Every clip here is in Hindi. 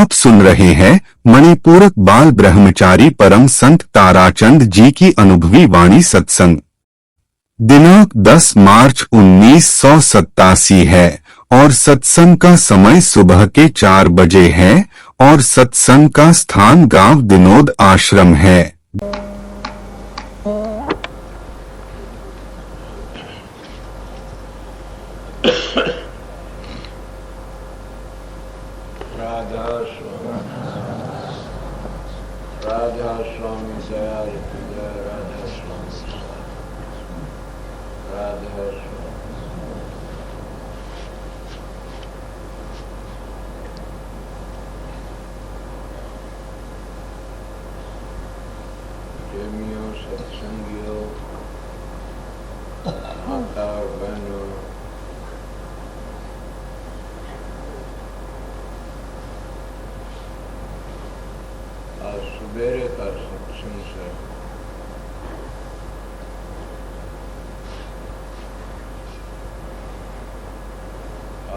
आप सुन रहे हैं मणिपूरक बाल ब्रह्मचारी परम संत ताराचंद जी की अनुभवी वाणी सत्संग। दिनांक 10 मार्च 1987 है और सत्संग का समय सुबह के 4 बजे है और सत्संग का स्थान गांव दिनोद आश्रम है। राधा स्वामी दयाल जय राधा स्वामी राधा प्रेमियों सत्संगियों माता और बहनों, आज सवेरे का सत्संग से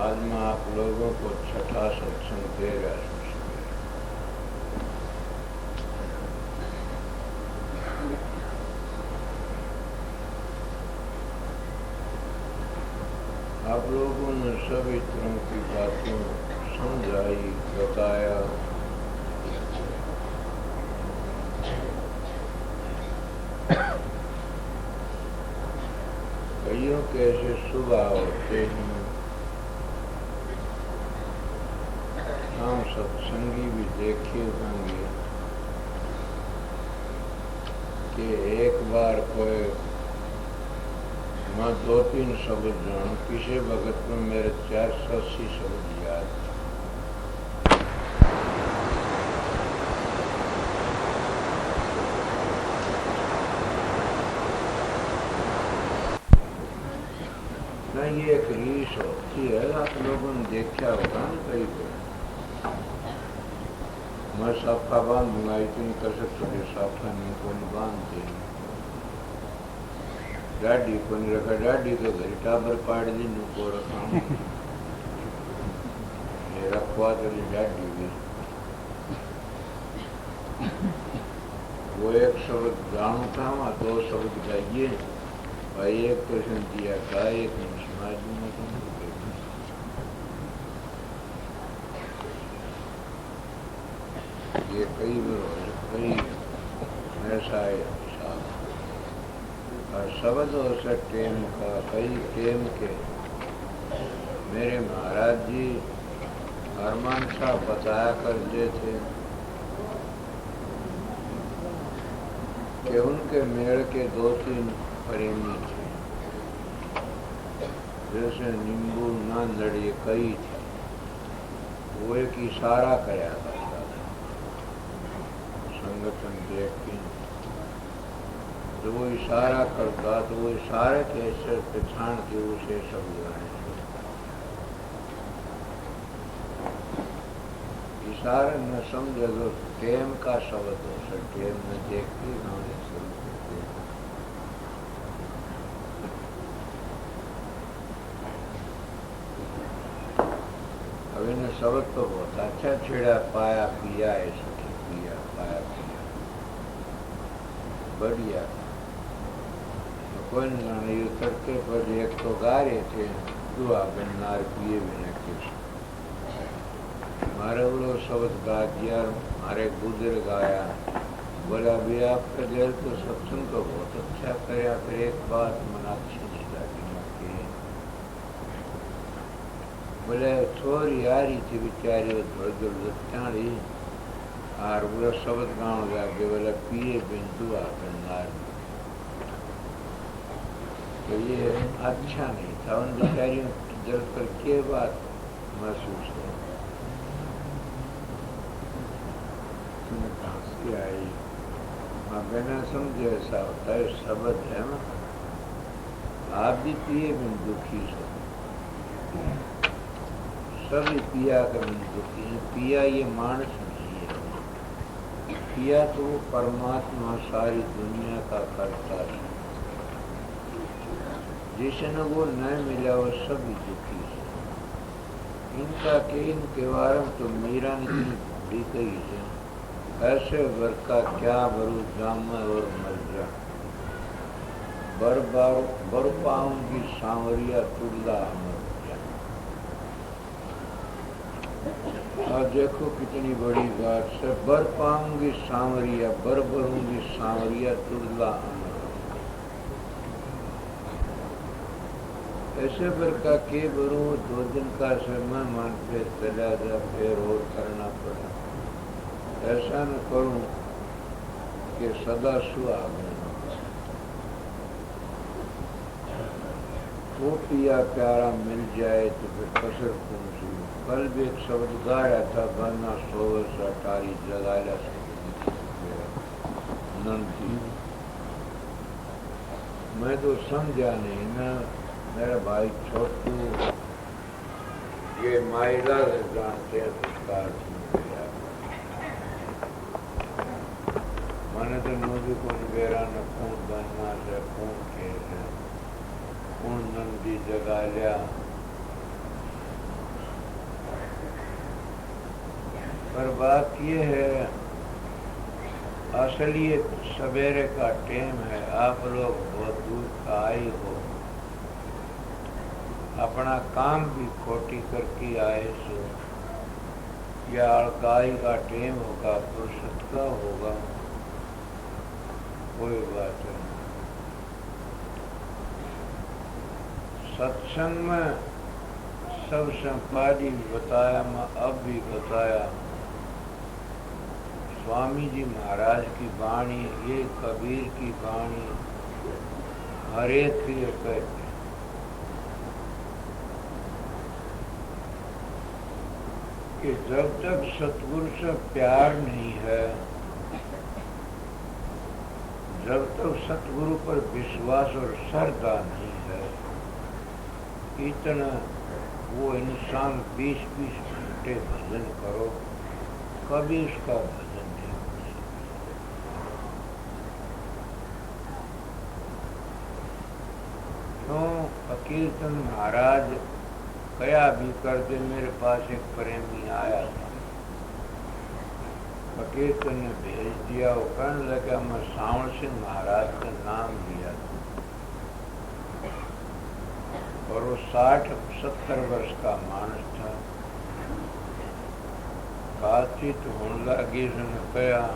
आज मैं आप लोगों को छठा सत्संग दे रहा हूँ। आप लोगों ने सभी तरह की बातों समझाई, बताया। कईयों के ऐसे स्वभाव होते हैं, हम सत्संगी भी देखे होंगे कि एक बार कोई मैं 2-3 शब्द जानूं, किसी वक्त में मेरे 480 शब्द याद। नहीं, ये एक रीस होती है, आप लोगों ने देखा होगा ना कई को। मैं साफा बांधूंगा, इतनी कसक छोटे साफा नहीं को नहीं बांधते, डाडी को नहीं रखा, डाडी तो घर टाबर पाड़ दी नु को रखा ये रखवा तो डाडी भी वो एक शब्द जानू था, वहाँ 2 शब्द गाइए भाई, एक प्रश्न दिया था, एक समाज में ये कई बार कई ऐसा है और शब्द हो से टेम का कई टेम के मेरे महाराज जी हरमान साहब बताया करते थे कि उनके मेड़ के 2-3 प्रेमी थे, जैसे नींबू नांदड़ी कई थे। वो एक इशारा कराया करता था संगठन देख के, जो वो इशारा करता तो वो इशारे के सिर पहचान के उसे सब गाने। इशारे न समझे तो टेम का शब्द हो सर, टेम में देखते गाने शुरू करते। अब इन शब्द तो बहुत अच्छा छेड़ा, पाया पिया ऐसा पिया, पाया पिया बढ़िया। कोई नहीं, ये तड़के पर एक तो गा रहे थे, दुआ बननार पिए बिना किस मारे वो शब्द गा दिया, हमारे गुजर गाया। बोला भी आपका दिल तो सत्संग को बहुत अच्छा कराया, फिर एक बात मन अच्छी लगी। बोले छोरी आ रही थी बेचारी, धुल और वो शब्द गाँव जाके बोला पिए बिन दुआ बननार। तो ये अच्छा नहीं था, उन बेचारियों की दिल पर क्या बात महसूस हो। तुम्हें कहाँ से आई? मैं बिना समझे ऐसा होता है, शब्द है ना, आप भी पिए बिन दुखी से, सभी पिया कर बिन दुखी है। पिया ये मानस नहीं है, पिया तो वो परमात्मा सारी दुनिया का करता है। जिसे न वो न मिला वो सभी दुखी है। इनका के इनके वारम तो मीरा ने ठीक ही है। ऐसे वर का क्या बरू जाम और मर जा, बर पाऊंगी सांवरिया तुल्ला अमर जा। और देखो कितनी बड़ी बात से, बर पाऊंगी सांवरिया, बर भरूंगी सांवरिया तुल्ला अमर। ऐसे बर का के बरू, 2 दिन का समय मान पे चला जा, फिर और करना पड़ा। ऐसा न करूं कि सदा सुहागन वो पिया प्यारा मिल जाए तो फिर कसर कौन सी। कल भी एक शब्द गाया था, बनना सोवस अटारी जगाया नंदी। मैं तो समझा नहीं ना, मेरा भाई छोटू ये माइला से जानते हैं संस्कार। मैंने तो नोदी को बेरा न कौन बनना से कौन के कौन नंदी जगा लिया। पर बात ये है, असली सवेरे का टाइम है, आप लोग बहुत दूर का आए हो, अपना काम भी खोटी करके आए सो, या अलगाई का टाइम होगा, फुर्सत का होगा, कोई बात नहीं। सत्संग में सब संपादी बताया, मैं अब भी बताया। स्वामी जी महाराज की वाणी, ये कबीर की वाणी, हर एक के लिए कहते हैं कि जब तक सतगुरु से प्यार नहीं है, जब तक सतगुरु पर विश्वास और श्रद्धा नहीं है, इतना वो इंसान 20-20 घंटे भजन करो, कभी उसका भजन नहीं हो सकता। क्यों? फकीरचंद महाराज कया भी करते, मेरे पास एक प्रेमी आया था, फकीरचंद ने भेज दिया। वो कहने लगा, मैं सावण सिंह महाराज का नाम लिया था, और वो 60-70 वर्ष का मानस था। बातचीत होने लगी, उसने कहा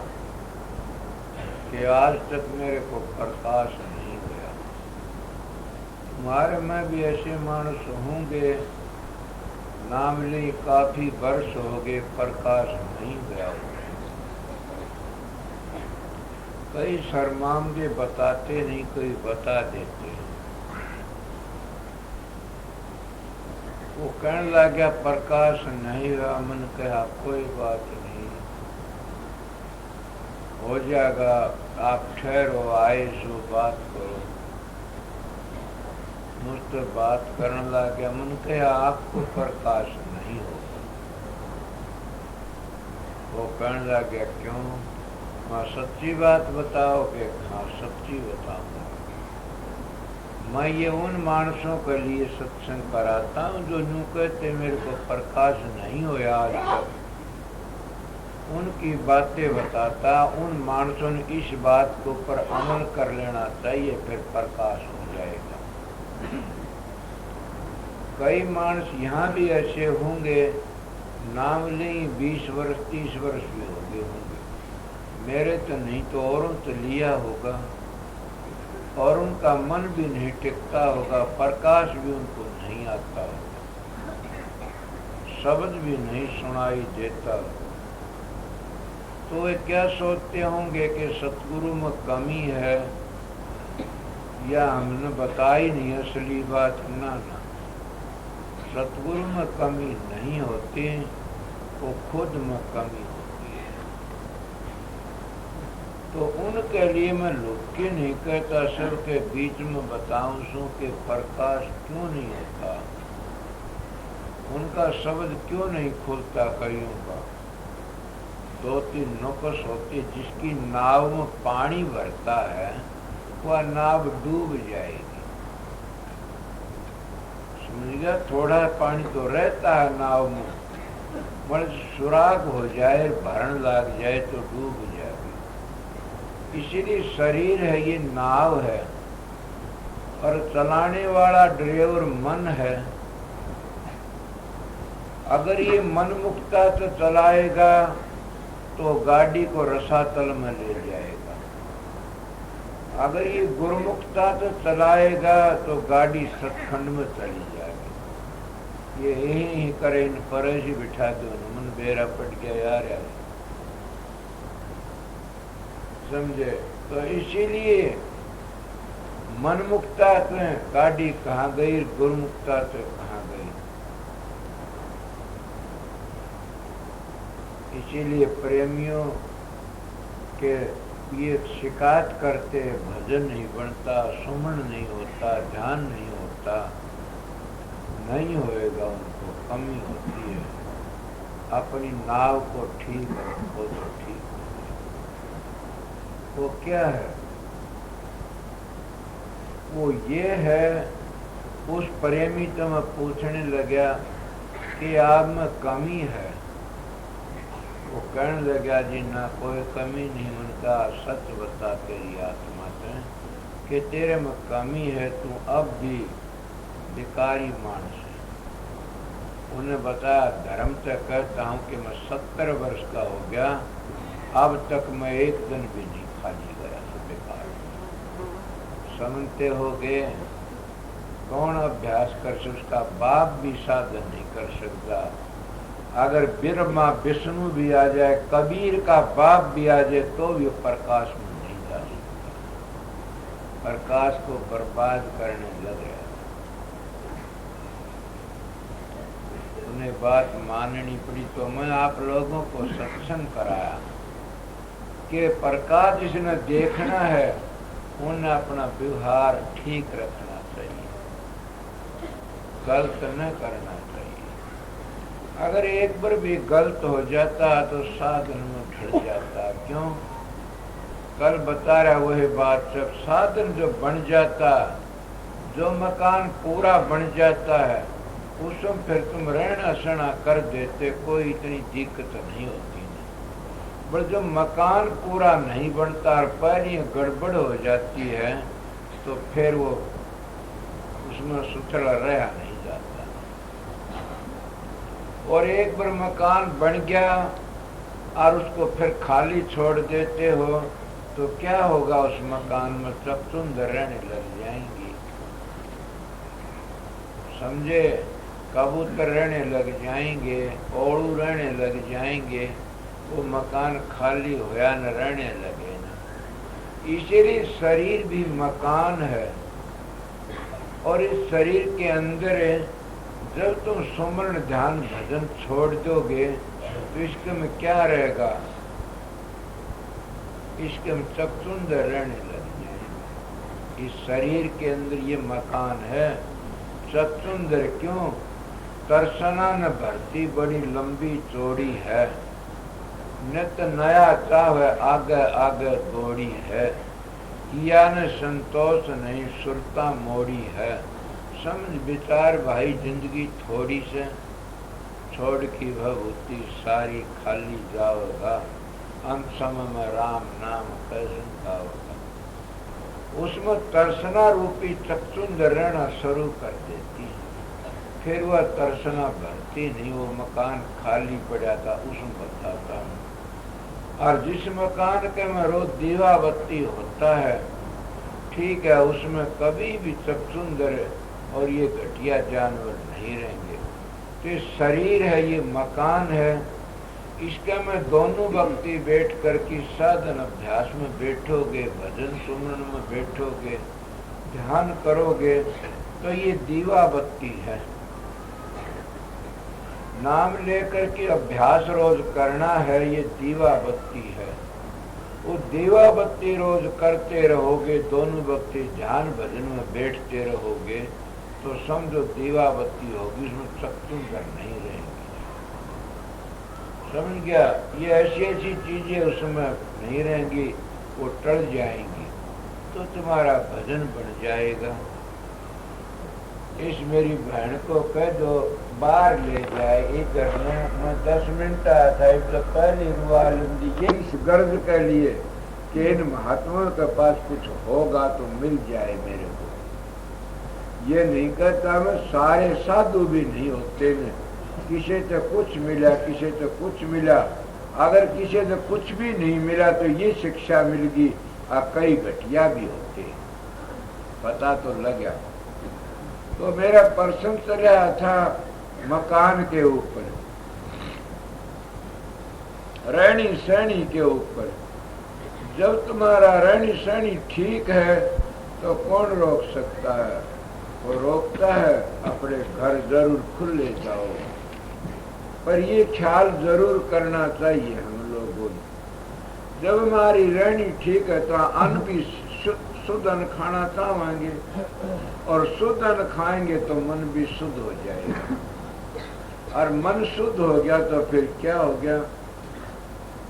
कि आज तक मेरे को प्रकाश नहीं गया। तुम्हारे में भी ऐसे मानस होंगे, नाम ले काफी वर्ष हो गए, प्रकाश नहीं गया। कई शर्मांगे बताते नहीं, कोई बता देते। वो कहने लगा प्रकाश नहीं हुआ। मन कहा कोई बात नहीं, हो जाएगा, आप ठहरो, आए सो बात करो। मुझसे बात करने लगा। मन कहा आपको प्रकाश नहीं होगा। वो कहने लगा क्यों? मैं सच्ची बात बताओगे? हाँ सच्ची बताऊंगा। मैं ये उन मानसों के लिए सत्संग कराता हूँ जो यूँ कहते मेरे को प्रकाश नहीं होया आज तक, उनकी बातें बताता। उन मानसों ने इस बात के ऊपर अमल कर लेना चाहिए, फिर प्रकाश हो जाएगा। कई मानस यहाँ भी ऐसे होंगे, नाम लें 20 वर्ष 30 वर्ष भी होंगे, मेरे तो नहीं तो औरों तो लिया होगा, और उनका मन भी नहीं टिकता होगा, प्रकाश भी उनको नहीं आता होगा, शब्द भी नहीं सुनाई देता। तो वे क्या सोचते होंगे कि सतगुरु में कमी है, या हमने बताई नहीं असली बात। ना ना, सतगुरु में कमी नहीं होती, वो खुद में कमी होती है। तो उनके लिए मैं लोग के नहीं कहता, सबके बीच में बताऊं सो कि प्रकाश क्यों नहीं होता, उनका शब्द क्यों नहीं खुलता। कईयों का 2-3 नुक्स होती, जिसकी नाव में पानी भरता है वह नाव डूब जाएगी। समझ गया? थोड़ा पानी तो रहता है नाव में, सुराग हो जाए, भरण लाग जाए तो डूब जाएगी। इसीलिए शरीर है ये नाव है और चलाने वाला ड्राइवर मन है। अगर ये मन मुक्ता तो चलाएगा तो गाड़ी को रसातल में ले जाएगा। अगर ये गुरुमुक्ता तो चलाएगा तो गाड़ी सचखंड में चली जाएगी। ये यही करे, इन पर ही बिठा दो, मन बेरा पट गया यार यार, समझे। तो इसीलिए मन मुक्ता तो गाड़ी कहाँ गई, गुरुमुक्ता तो कहाँ गई। इसीलिए प्रेमियों के ये शिकायत करते, भजन नहीं बनता, सुमन नहीं होता, ध्यान नहीं होता, नहीं होएगा, उनको कमी होती है। अपनी नाव को ठीक रखो तो ठीक हो। वो क्या है? वो ये है, उस प्रेमी तो मैं पूछने लगा कि आप में कमी है। वो कहने लगा जी ना कोई कमी नहीं। उनका सच बता तेरी आत्मा से कि तेरे में कमी है, तू अब भी भिखारी मानस है। उन्हें बताया धर्म से कहता हूँ कि मैं 70 वर्ष का हो गया, अब तक मैं एक दिन भी नहीं खाली गया तो बेकार। समझते हो गए? कौन अभ्यास कर सकता? उसका बाप भी साधन नहीं कर सकता। अगर ब्रह्मा विष्णु भी आ जाए, कबीर का बाप भी आ जाए, तो भी प्रकाश में नहीं जा सकता। प्रकाश को बर्बाद करने लगे। उन्हें बात माननी पड़ी। तो मैं आप लोगों को सत्संग कराया कि प्रकाश जिसने देखना है उन्हें अपना व्यवहार ठीक रखना चाहिए, गलत न करना चाहिए। अगर एक बार भी गलत हो जाता तो साधन में ढल जाता। क्यों? कल बता रहा वही बात, जब साधन जो बन जाता, जो मकान पूरा बन जाता है, उसमें फिर तुम रहना सहना कर देते, कोई इतनी दिक्कत नहीं होती। पर जब मकान पूरा नहीं बनता और पहले गड़बड़ हो जाती है तो फिर वो उसमें सुथरा रहा नहीं जाता। और एक बार मकान बन गया और उसको फिर खाली छोड़ देते हो तो क्या होगा? उस मकान में चकचुंदर रहने लग जाएंगी, समझे। कबूतर रहने लग जाएंगे, ओड़ू रहने लग जाएंगे, वो मकान खाली होया न रहने लगे ना। इसीलिए शरीर भी मकान है और इस शरीर के अंदर जब तुम सुमरण ध्यान भजन छोड़ दोगे तो इसके में क्या रहेगा? इसके में चकचुंदर रहने लग जाएंगे। इस शरीर के अंदर ये मकान है चकचुंदर। क्यों? तरसना न भरती बड़ी लंबी चौड़ी है, नित नया चाहे आगे आगे दौड़ी है, किया न संतोष नहीं सुरता मोड़ी है। समझ विचार भाई, जिंदगी थोड़ी से छोड़ की भभूति सारी खाली जाओगा, अंत समय में राम नाम कैसे गाओगा। उसमें तरसना रूपी चकचुंदर रहना शुरू कर देती है, फिर वह तरसना भरती नहीं। वो मकान खाली पड़ा था, उसमें बताता हूँ। और जिस मकान के में रोज दीवा बत्ती होता है, ठीक है, उसमें कभी भी चकचुंदर और ये घटिया जानवर नहीं रहेंगे। तो शरीर है, ये मकान है, इसका में दोनों भक्ति बैठ कर के साधन अभ्यास में बैठोगे, भजन सुमरन में बैठोगे, ध्यान करोगे तो ये दीवा बत्ती है। नाम लेकर के अभ्यास रोज करना है, ये दीवा बत्ती है। वो दीवा बत्ती रोज करते रहोगे, दोनों भक्ति ध्यान भजन में बैठते रहोगे तो समझो दीवा बत्ती होगी, उसमें चकचुंदर नहीं रहेंगी। समझ गया? ये ऐसी ऐसी चीजें उसमें नहीं रहेंगी, वो टल जाएंगी तो तुम्हारा भजन बन जाएगा। इस मेरी बहन को कह दो बाहर ले जाए इधर मैं 10 मिनट आया था तो पहली रुआ लंदी ये इस गर्ज के लिए कि इन महात्माओं के पास कुछ होगा तो मिल जाए मेरे को। ये नहीं कहता मैं सारे साधु भी नहीं होते न, किसी से कुछ मिला किसी से कुछ मिला। अगर किसी से कुछ भी नहीं मिला तो ये शिक्षा मिल गई कई घटिया भी होते पता तो लग गया। तो मेरा प्रश्न चल रहा था मकान के ऊपर, रहनी सहनी के ऊपर। जब तुम्हारा रहनी सहनी ठीक है तो कौन रोक सकता है? वो रोकता है अपने घर जरूर खुले जाओ, पर ये ख्याल जरूर करना चाहिए हम लोगों ने। जब हमारी रहनी ठीक है तो अन्न भी शुद्ध अन्न खाना चाहेंगे और शुद्ध अन्न खाएंगे तो मन भी शुद्ध हो जाएगा। और मन शुद्ध हो गया तो फिर क्या हो गया?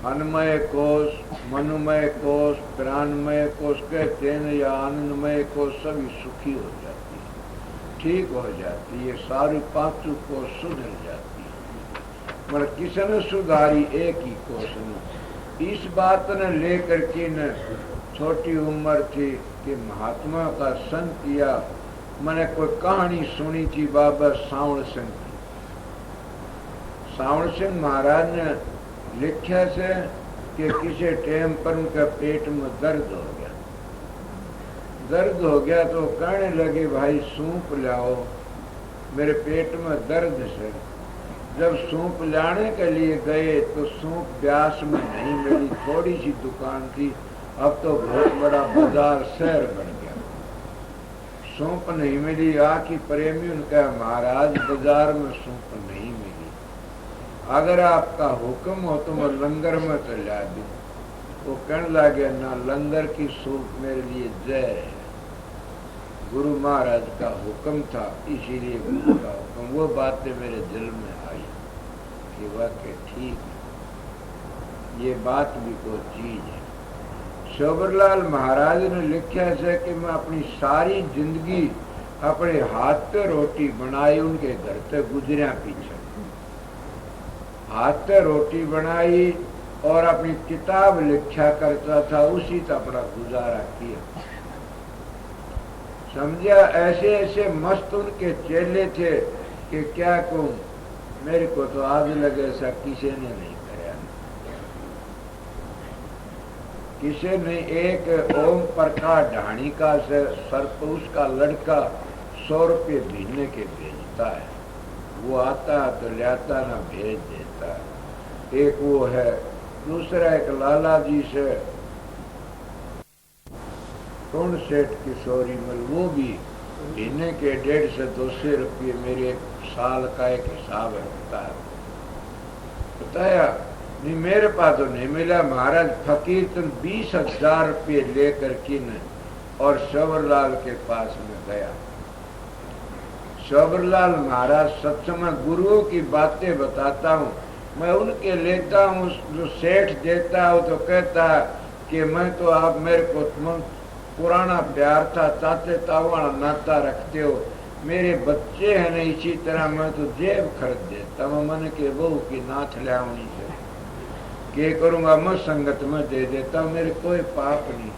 अन्नमय कोश, मनोमय कोश, प्राणमय कोश कहते हैं या आनंदमय कोश सभी सुखी हो जाती है, ठीक हो जाती है, सारी पांचों कोश सुधर जाती है। मगर किसने सुधारी? एक ही कोश ने। इस बात ने लेकर के न छोटी उम्र थी कि महात्मा का संग किया। मैंने कोई कहानी सुनी थी बाबा सावण सिंह की। सावण सिंह महाराज ने लिखा से कि किसी टाइम पर उनका पेट में दर्द हो गया। दर्द हो गया तो कहने लगे भाई सूप लाओ, मेरे पेट में दर्द से। जब सूप लाने के लिए गए तो सूप ब्यास में नहीं मिली, थोड़ी सी दुकान थी। अब तो बहुत बड़ा बाजार शहर बन गया, सूप नहीं मिली। आखिर प्रेमी उनका महाराज बाजार में सूप नहीं मिली, अगर आपका हुक्म हो तो मैं लंगर में चला दूं। वो कहने लगे ना, लंगर की सूप मेरे लिए जहर है। गुरु महाराज का हुक्म था, इसीलिए गुरु का हुक्म। वो बातें मेरे दिल में आई कि वाकई ठीक है, ये बात भी कोई चीज है। शोभरलाल महाराज ने लिखा है कि मैं अपनी सारी जिंदगी अपने हाथ पे रोटी बनाई, उनके घर पे गुजरिया पीछे हाथ पे रोटी बनाई और अपनी किताब लिखा करता था, उसी से अपना गुजारा किया। समझा? ऐसे ऐसे मस्त उनके चेले थे कि क्या कहूं। मेरे को तो आज लगे ऐसा किसी ने नहीं कराया। किसी ने एक ओम प्रकाश ढाणी का से सरपौष का लड़का 100 रुपये महीने के भेजता है। वो आता है तो लाता ना भेज देता है। एक वो है, दूसरा एक लाला जी से कौन सेठ किशोरी मल, वो भी महीने के 150 से 200 रुपये मेरे साल का एक हिसाब रखता है। बताया नहीं, मेरे पास तो नहीं मिला। महाराज फकीर तुम 20,000 रुपये लेकर किन और शबरलाल के पास में गया। शबरलाल महाराज सत्संग में गुरुओं की बातें बताता हूँ, मैं उनके लेता हूँ। जो सेठ देता हो तो कहता कि मैं तो आप मेरे को तुम पुराना प्यार था, चाचे तावाना नाता रखते हो, मेरे बच्चे हैं नहीं, इसी तरह मैं तो जेब खरीद देता हूँ। मन के बहू की नाथ लियावनी से के करूँगा, मैं संगत में दे देता हूँ, मेरे कोई पाप नहीं।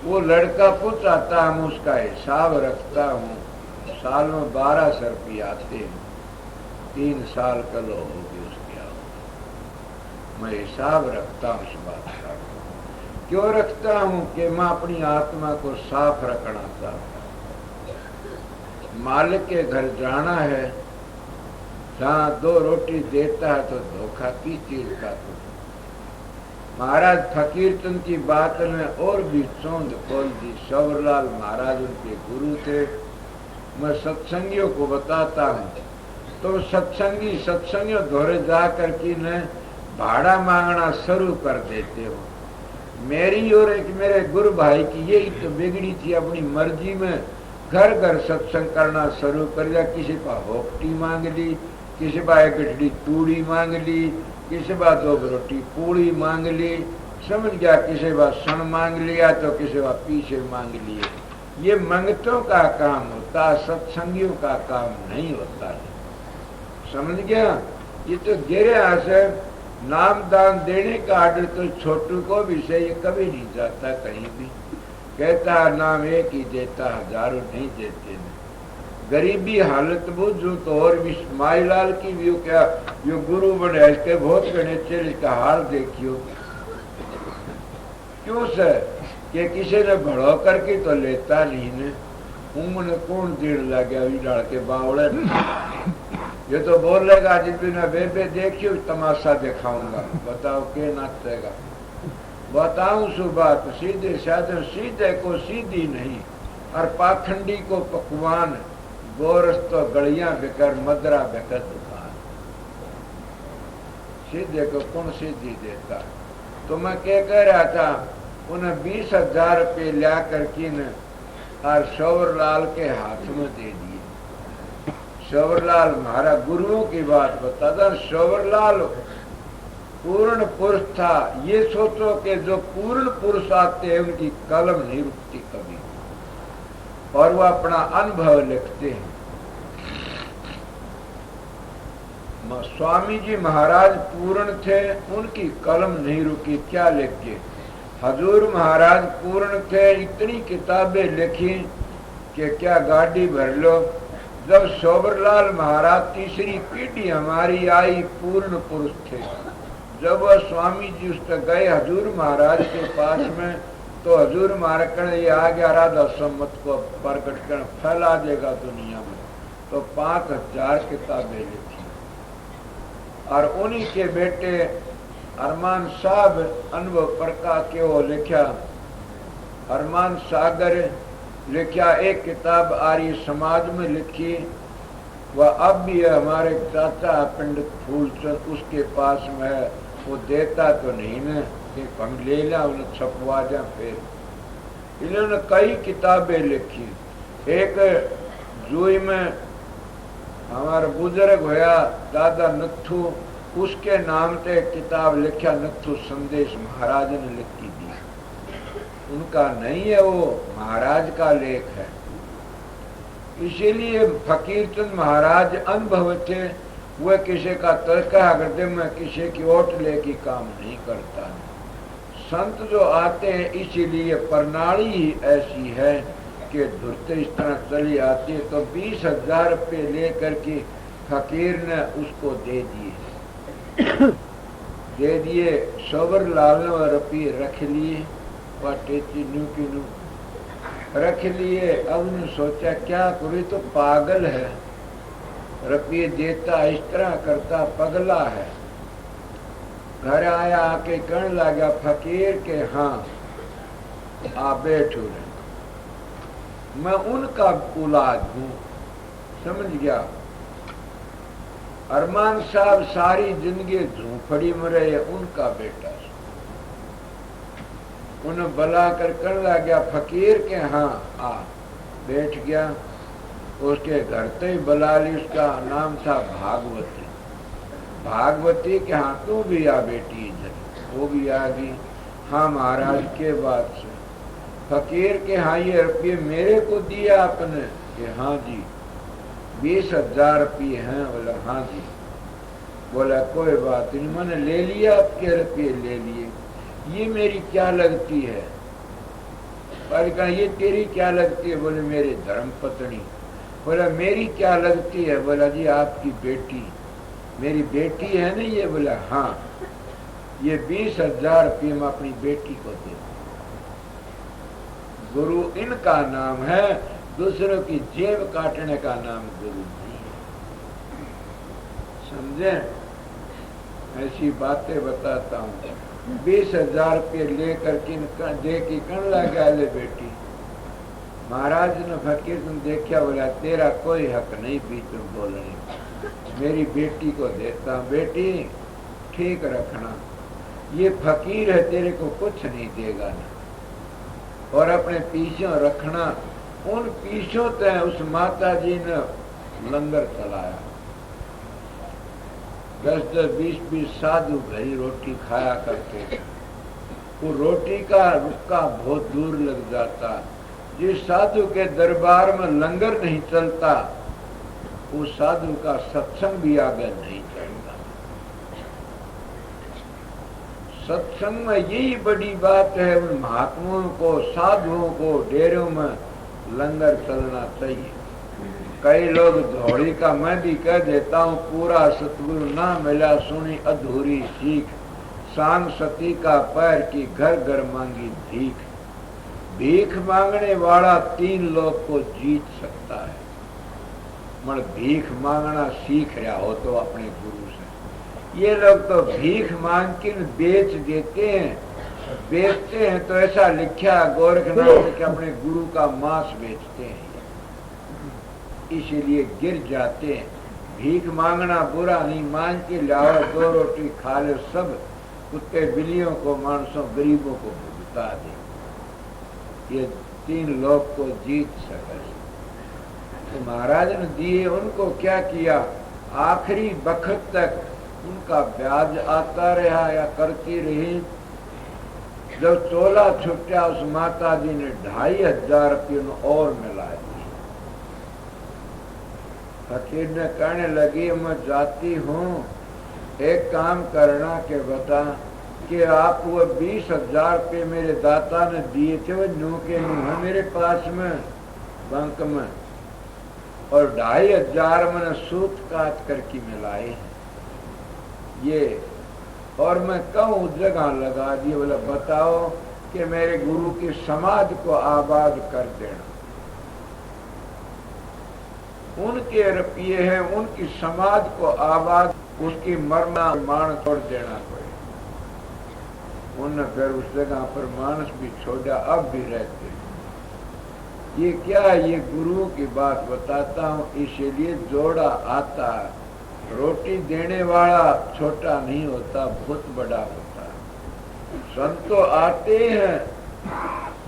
वो लड़का पूछाता हूँ, उसका हिसाब रखता हूँ। साल में 1200 रुपये आते हैं, 3 साल कल होगी उसकी आवक। मैं हिसाब रखता हूँ इस बात का। क्यों रखता हूँ? कि मैं अपनी आत्मा को साफ रखना चाहता हूँ। मालिक के घर जाना है, जहाँ 2 रोटी देता है तो धोखा की चीज का। तो महाराज फकीर चंद की बात में और भी चौंध खोल दी। शबरलाल महाराज उनके गुरु थे। मैं सत्संगियों को बताता हूँ तो सत्संगियों धोरे जा कर के न भाड़ा मांगना शुरू कर देते हो। मेरी और एक मेरे गुरु भाई की यही तो बिगड़ी थी, अपनी मर्जी में घर घर सत्संग करना शुरू कर दिया। किसी पर होपटी मांग ली, किसी पर 1 गठड़ी तूड़ी मांग ली, किसी बार 2 रोटी पूड़ी मांग ली, समझ गया। किसी बार सन मांग लिया तो किसी बार पीछे मांग लिए। ये मंगतों का काम होता, सत्संगियों का काम नहीं होता है। समझ गया? ये तो गिरे से नाम दान देने का आर्डर तो छोटू को भी से ये कभी नहीं जाता कहीं भी। कहता नाम एक ही देता, हजारों नहीं देते न। गरीबी हालत बुझू तो और भी माईलाल की भी क्या यो गुरु बने इसके बहुत बड़े चेहरे का हाल देखियो। क्यों सर कि किसी ने भड़ो करके तो लेता नहीं ने। उमने कौन देर लग गया डाल के बावड़े ये तो बोलेगा जिस बिना बेबे देखियो तमाशा दिखाऊंगा। बताओ के नाचेगा? बताऊं सु बात सीधे साधे सीधे को सीधी नहीं और पाखंडी को पकवान। गोरस तो गड़ियां बेकर मदरा बेकर दुकान। सीधे को कौन सीधी देता? तो मैं क्या कह रहा था उन्हें 20,000 रुपये लिया कर किन और शौरलाल के हाथ में दे दिए। शौरलाल हमारा गुरुओं की बात बताता। शौरलाल पूर्ण पुरुष था। ये सोचो कि जो पूर्ण पुरुष आते हैं उनकी कलम नहीं रुकती कभी और वो अपना अनुभव लिखते हैं। स्वामी जी महाराज पूर्ण थे, उनकी कलम नहीं रुकी। क्या लिखे? हजूर महाराज पूर्ण थे, इतनी किताबें लिखी कि क्या गाड़ी भर लो। जब शोभरलाल महाराज तीसरी पीढ़ी हमारी आई पूर्ण पुरुष थे। जब वह स्वामी जी उस तक गए हजूर महाराज के पास में तो हजूर महाराज ये आ गया राधा सम्मत को प्रकट कर फैला देगा दुनिया में। तो 5,000 किताबें लिखी और उन्हीं के बेटे अरमान साहब अनुभव प्रकाश के वो लिखा। अरमान सागर लिखा। एक किताब आर्य समाज में लिखी। वह अब भी है हमारे चाचा पंडित फूलचंद उसके पास में है। वो देता तो नहीं ना कि हम ले लिया उन्हें छपवा जा। फिर इन्होंने कई किताबें लिखी। एक जुई में हमारा बुजुर्ग होया दादा नथु उसके नाम से किताब लिखा। नथु संदेश महाराज ने लिखी दी। उनका नहीं है, वो महाराज का लेख है। इसीलिए फकीर चंद महाराज अनुभव थे। वह किसी का तर्का करते मैं किसी की ओट लेके काम नहीं करता। संत जो आते हैं इसीलिए प्रणाली ही ऐसी है कि धुरते इस तरह चली आती है। तो 20,000 रुपये लेकर के फकीर ने उसको दे दिए। सोबर लाल ने रुपये रख लिए। वह टेची नू की नू रख लिए। अब उन्होंने सोचा क्या करूँ तो पागल है, रुपये देता इस तरह करता पगला है। घर आया आके कहने लगा फकीर के हाँ आप बैठो रहे, मैं उनका औलाद हूँ। समझ गया? अरमान साहब सारी जिंदगी झूंपड़ी में रहे, उनका बेटा। उन्हें बुला कर लगा फकीर के हाँ आ। बैठ गया। उसके घर तो ही बुला ली। उसका नाम था भागवती। भागवती के हाँ तू भी आ बेटी इधर। वो भी आ गई। हाँ महाराज के बात से फकीर के हाँ ये रुपये मेरे को दिया आपने? कि हाँ जी। 20,000 रुपये हैं? बोला हाँ जी। बोला कोई बात नहीं, मैंने ले लिया आपके रुपये ले लिए। ये मेरी क्या लगती है? कहा ये तेरी क्या लगती है? बोले मेरी धर्म पत्नी। बोला मेरी क्या लगती है? बोला जी आपकी बेटी। मेरी बेटी है ना ये? बोला हाँ। ये 20,000 रुपये मैं अपनी बेटी को दे। गुरु इनका नाम है, दूसरों की जेब काटने का नाम गुरु नहीं है। समझे? ऐसी बातें बताता हूँ। 20,000 रुपये लेकर दे की कण लगा ले बेटी। महाराज ने फकीर तुम देखा? बोला तेरा कोई हक नहीं बीच में बोलने, मेरी बेटी को देता। बेटी ठीक रखना, ये फकीर है तेरे को कुछ नहीं देगा ना। और अपने पीछे रखना। उन पीछों तय उस माता जी ने लंगर चलाया। 10-10, 20-20 साधु भरी रोटी खाया करते थे। वो रोटी का रुक्का बहुत दूर लग जाता। जिस साधु के दरबार में लंगर नहीं चलता उस साधु का सत्संग भी आगे नहीं चलता। सत्संग में यही बड़ी बात है। उन महात्माओं को, साधुओं को डेरों में लंगर चलना चाहिए। कई लोग धौड़ी का मैं भी कह देता हूँ, पूरा सतगुरु ना मिला सुनी अधूरी सीख, सांग सती का पैर की घर घर मांगी भीख। भीख मांगने वाला 3 लोग को जीत सकता है। मगर भीख मांगना सीख रहा हो तो अपने गुरु से। ये लोग तो भीख मांग के बेच देते हैं, बेचते हैं तो ऐसा लिखा गोरखनाथ में कि अपने गुरु का मांस बेचते हैं, इसीलिए गिर जाते हैं। भीख मांगना बुरा नहीं, मांग के लाओ, 2 रोटी खा लो, सब कुत्ते बिल्लियों को, मानसों गरीबों को भुगता दे। ये 3 लोग को जीत सके। तो महाराज ने दिए, उनको क्या किया, आखिरी वक्त तक उनका ब्याज आता रहा या करती रही। जब चोला छुट्टा उस माता जी ने 2500 रुपये और मिला दिए। फकीर ने कहने लगी, मैं जाती हूँ, एक काम करना के बता कि आप वो 20,000 रुपये मेरे दाता ने दिए थे, वो नू के नू है मेरे पास में बैंक में, और 2500 मैंने सूत काट करके मिलाए हैं ये, और मैं कहूँ जगह लगा दिए। बोला बताओ कि मेरे गुरु की समाधि को आबाद कर देना। उनके रुपये हैं, उनकी समाधि को आबाद, उसकी मरना मान छोड़ देना पड़े। उन्होंने फिर उस जगह पर मानस भी छोड़ा, अब भी रहते। ये क्या है, ये गुरु की बात बताता हूँ, इसीलिए जोड़ा आता है। रोटी देने वाला छोटा नहीं होता, बहुत बड़ा होता है। संत तो आते हैं।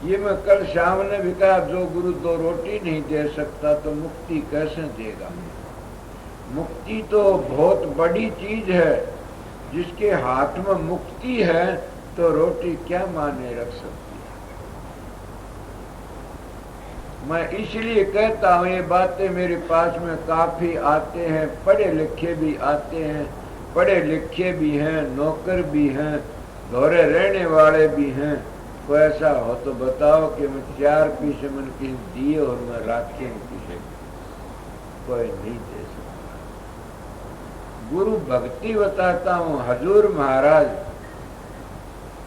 ये मैं कल शाम ने भी कहा, जो गुरु 2 रोटी नहीं दे सकता तो मुक्ति कैसे देगा। मुक्ति तो बहुत बड़ी चीज है। जिसके हाथ में मुक्ति है तो रोटी क्या माने रख सकती है। मैं इसलिए कहता हूँ, ये बातें मेरे पास में काफी आते हैं, पढ़े लिखे भी आते हैं, पढ़े लिखे भी हैं, नौकर भी हैं, घोरे रहने वाले भी हैं। कोई ऐसा हो तो बताओ कि मैं 4 पैसे मन किसी दिए और मैं राखे किसी, कोई नहीं दे सकता। गुरु भक्ति बताता हूँ। हजूर महाराज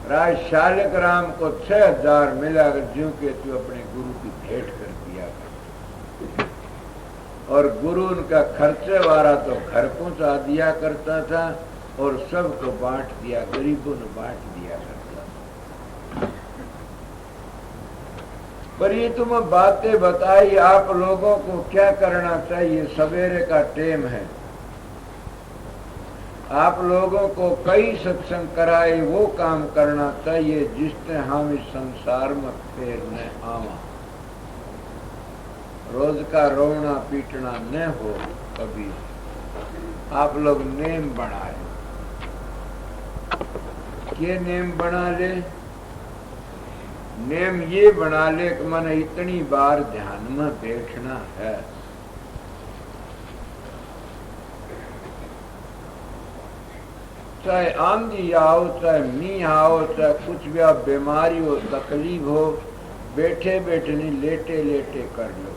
राज शालक राम को 6000 मिला, ज्यों के तू अपने गुरु की भेंट कर दिया करते, और गुरु उनका खर्चे वाला तो घर पहुंचा दिया करता था और सबको बांट दिया, गरीबों ने बांट दिया करता। पर ये तुम बातें बताई, आप लोगों को क्या करना चाहिए। सवेरे का टेम है, आप लोगों को कई सत्संग कराए, वो काम करना चाहिए जिसने हम इस संसार में फेरने आवा। रोज का रोना पीटना न हो कभी। आप लोग नेम बनाए। ये नेम बना ले, नेम ये बना ले कि मैंने इतनी बार ध्यान में बैठना है। चाहे आंधी आओ, चाहे मीह आओ, चाहे कुछ भी आप बीमारी हो, तकलीफ हो, बैठे बैठे नहीं, लेटे लेटे कर लो।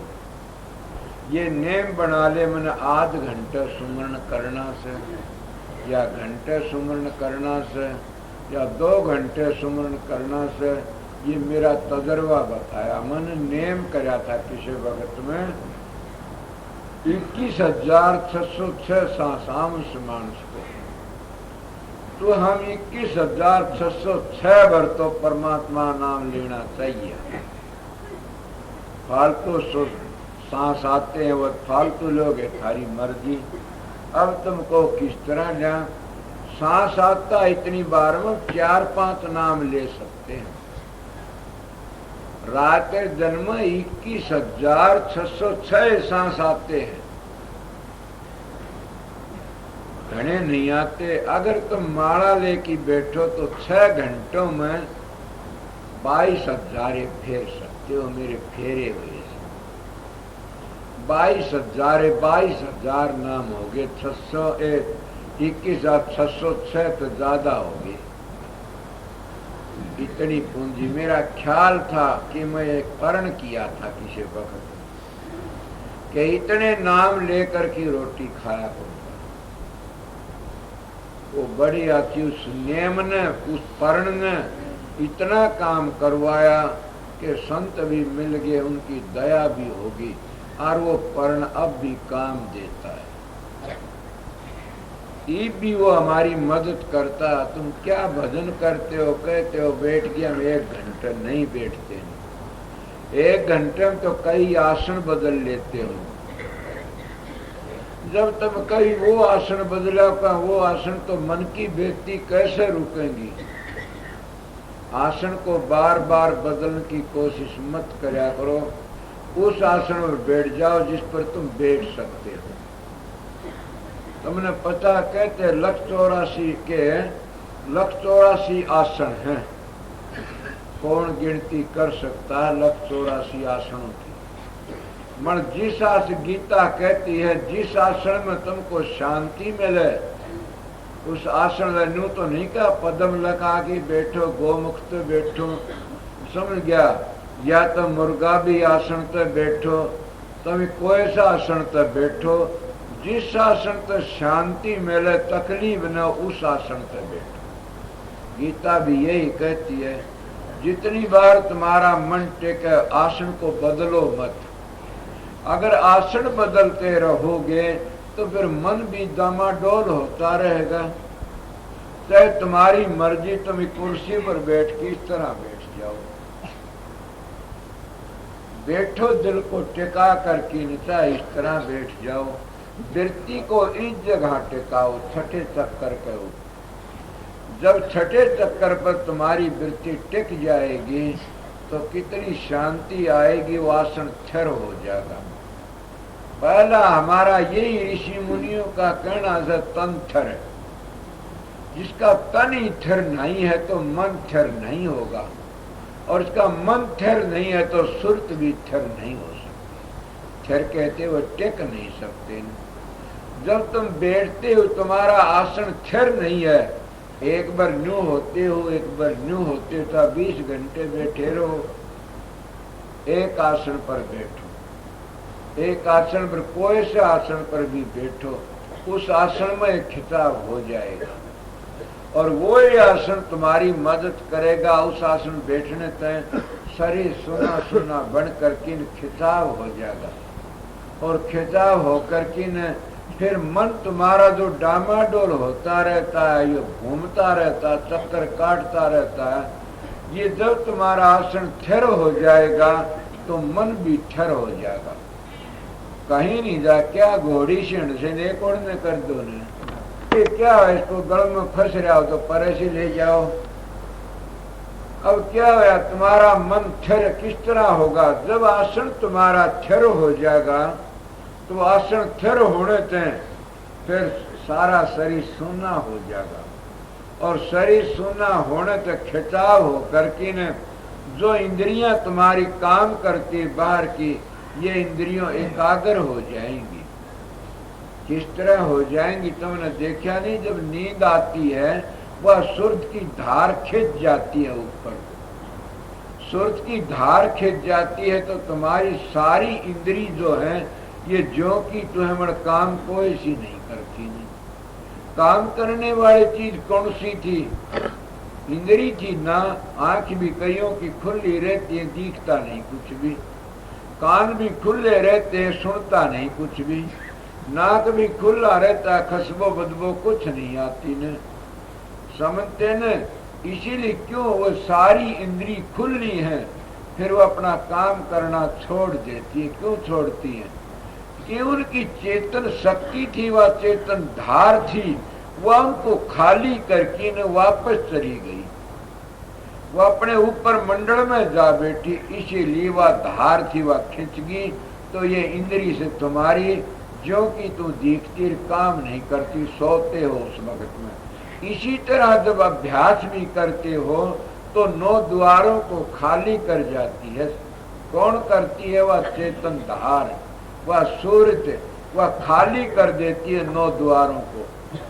ये नेम बना ले, मैंने आध घंटे सुमरण करना से, या घंटे सुमरण करना से, या 2 घंटे सुमरण करना से। ये मेरा तजर्बा बताया। मैंने नेम करा था किसी वक्त में 21,606 सांसाम मानस को, तो हम 21,606 बार तो परमात्मा नाम लेना चाहिए। फालतू सांस आते हैं वो फालतू लोग है, थारी मर्जी। अब तुमको किस तरह लिया, सांस आता इतनी बार में 4-5 नाम ले सकते हैं। रात जन्म 21,606 सांस आते हैं, घने नहीं आते। अगर तुम माला लेके बैठो तो 6 घंटों में 22,000 फेर सकते हो, मेरे फेरे हुए। 22,000 नाम हो गए। 21,606 तो ज्यादा हो गए। इतनी पूंजी। मेरा ख्याल था कि मैं एक परण किया था किसी वक्त कि इतने नाम लेकर की रोटी खाया करूंगा। वो बड़ी आती उस नेम ने, उस परण ने इतना काम करवाया कि संत भी मिल गए, उनकी दया भी होगी और वो पर्ण अब भी काम देता है। ये भी वो हमारी मदद करता। तुम क्या भजन करते हो, कहते हो बैठ गया, हम 1 घंटा नहीं बैठते हैं। 1 घंटे में तो कई आसन बदल लेते हो। जब तुम कहीं वो आसन बदला का, वो आसन तो मन की बेटी कैसे रुकेंगी। आसन को बार बार बदलने की कोशिश मत करया करो। उस आसन में बैठ जाओ जिस पर तुम बैठ सकते हो। तुमने पता, कहते 1,84 आसन हैं। कौन गिनती कर सकता है 1,84 आसनों की। मन जिस आसन, गीता कहती है जिस आसन में तुमको शांति मिले उस आसन में न्यू तो नहीं कहा पद्म लगा के बैठो, गोमुख तो बैठो, समझ गया। या तो मुर्गा भी आसन तो बैठो, तुम कोई सा आसन तो बैठो, जिस आसन तो शांति मिले, तकलीफ न, उस आसन तो बैठो। गीता भी यही कहती है। जितनी बार तुम्हारा मन टेके आसन को बदलो मत। अगर आसन बदलते रहोगे तो फिर मन भी डामाडोल होता रहेगा। चाहे तुम्हारी मर्जी, तुम कुर्सी पर बैठ के इस तरह बैठ जाओ, बैठो दिल को टिका करके, नीचा इस तरह बैठ जाओ। वृत्ति को इस जगह टिकाओ, छठे चक्कर करो। जब छठे चक्कर पर तुम्हारी वृत्ति टिक जाएगी तो कितनी शांति आएगी, वो आसन स्थिर हो जाएगा। पहला हमारा यही ऋषि मुनियों का कहना है, तन स्थिर। जिसका तन ही स्थिर नहीं है तो मन स्थिर नहीं होगा, और इसका मन स्थिर नहीं है तो सुरत भी स्थिर नहीं हो सकती। स्थिर कहते वो टिक नहीं सकते। जब तुम बैठते हो तुम्हारा आसन स्थिर नहीं है, एक बार न्यू होते हो, एक बार न्यू होते हो, तो 20 घंटे बैठे रहो। एक आसन पर बैठो, एक आसन पर, कोई से आसन पर भी बैठो, उस आसन में एक खिताब हो जाएगा और वो ही आसन तुम्हारी मदद करेगा। उस आसन बैठने तय शरीर सुना सुना बन करके खिताब हो जाएगा, और खिताब होकर के न फिर मन तुम्हारा जो डामाडोल होता रहता है, ये घूमता रहता, चक्कर काटता रहता है, ये जब तुम्हारा आसन स्थिर हो जाएगा तो मन भी स्थिर हो जाएगा। कहीं नहीं जा, क्या घोड़ी से एक ओढ़ने कर दो ने, ये क्या है, इसको गल में फंस रहा हो तो परे से ले जाओ। अब क्या है, तुम्हारा मन स्थिर किस तरह होगा? जब आसन तुम्हारा स्थिर हो जाएगा तो आसन स्थिर होने से फिर सारा शरीर सुना हो जाएगा, और शरीर सुना होने से खिंचाव हो करके न जो इंद्रियां तुम्हारी काम करती बाहर की, ये इंद्रियों एकाग्र हो जाएंगी। किस तरह हो जाएंगी तुमने देखा नहीं? जब नींद आती है वह सुर्त की धार खिंच जाती है ऊपर, सुर्त की धार खिंच जाती है तो तुम्हारी सारी इंद्री जो है ये जो कि तुम्हें काम कोई सी नहीं करती। नहीं काम करने वाली चीज कौन सी थी? इंद्री थी ना। आंख भी कईयों की खुली रहती है, दिखता नहीं कुछ भी। कान भी खुले रहते हैं, सुनता नहीं कुछ भी। नाक भी खुला रहता है, खुशबू बदबू कुछ नहीं आती न, समझते न। इसीलिए क्यों वो सारी इंद्री खुली है, फिर वो अपना काम करना छोड़ देती है। क्यों छोड़ती है? कि उनकी चेतन शक्ति थी, वह चेतन धार थी, वह उनको खाली करके न वापस चली गई, वह अपने ऊपर मंडल में जा बैठी। इसीलिए वह धार थी, वह खिंच गई। तो ये इंद्री से तुम्हारी जो कि तुम दिखती काम नहीं करती, सोते हो उस वक्त में। इसी तरह जब अभ्यास भी करते हो तो 9 द्वारों को खाली कर जाती है। कौन करती है? वह चेतन धार। वह सूरत वह खाली कर देती है 9 द्वारों को,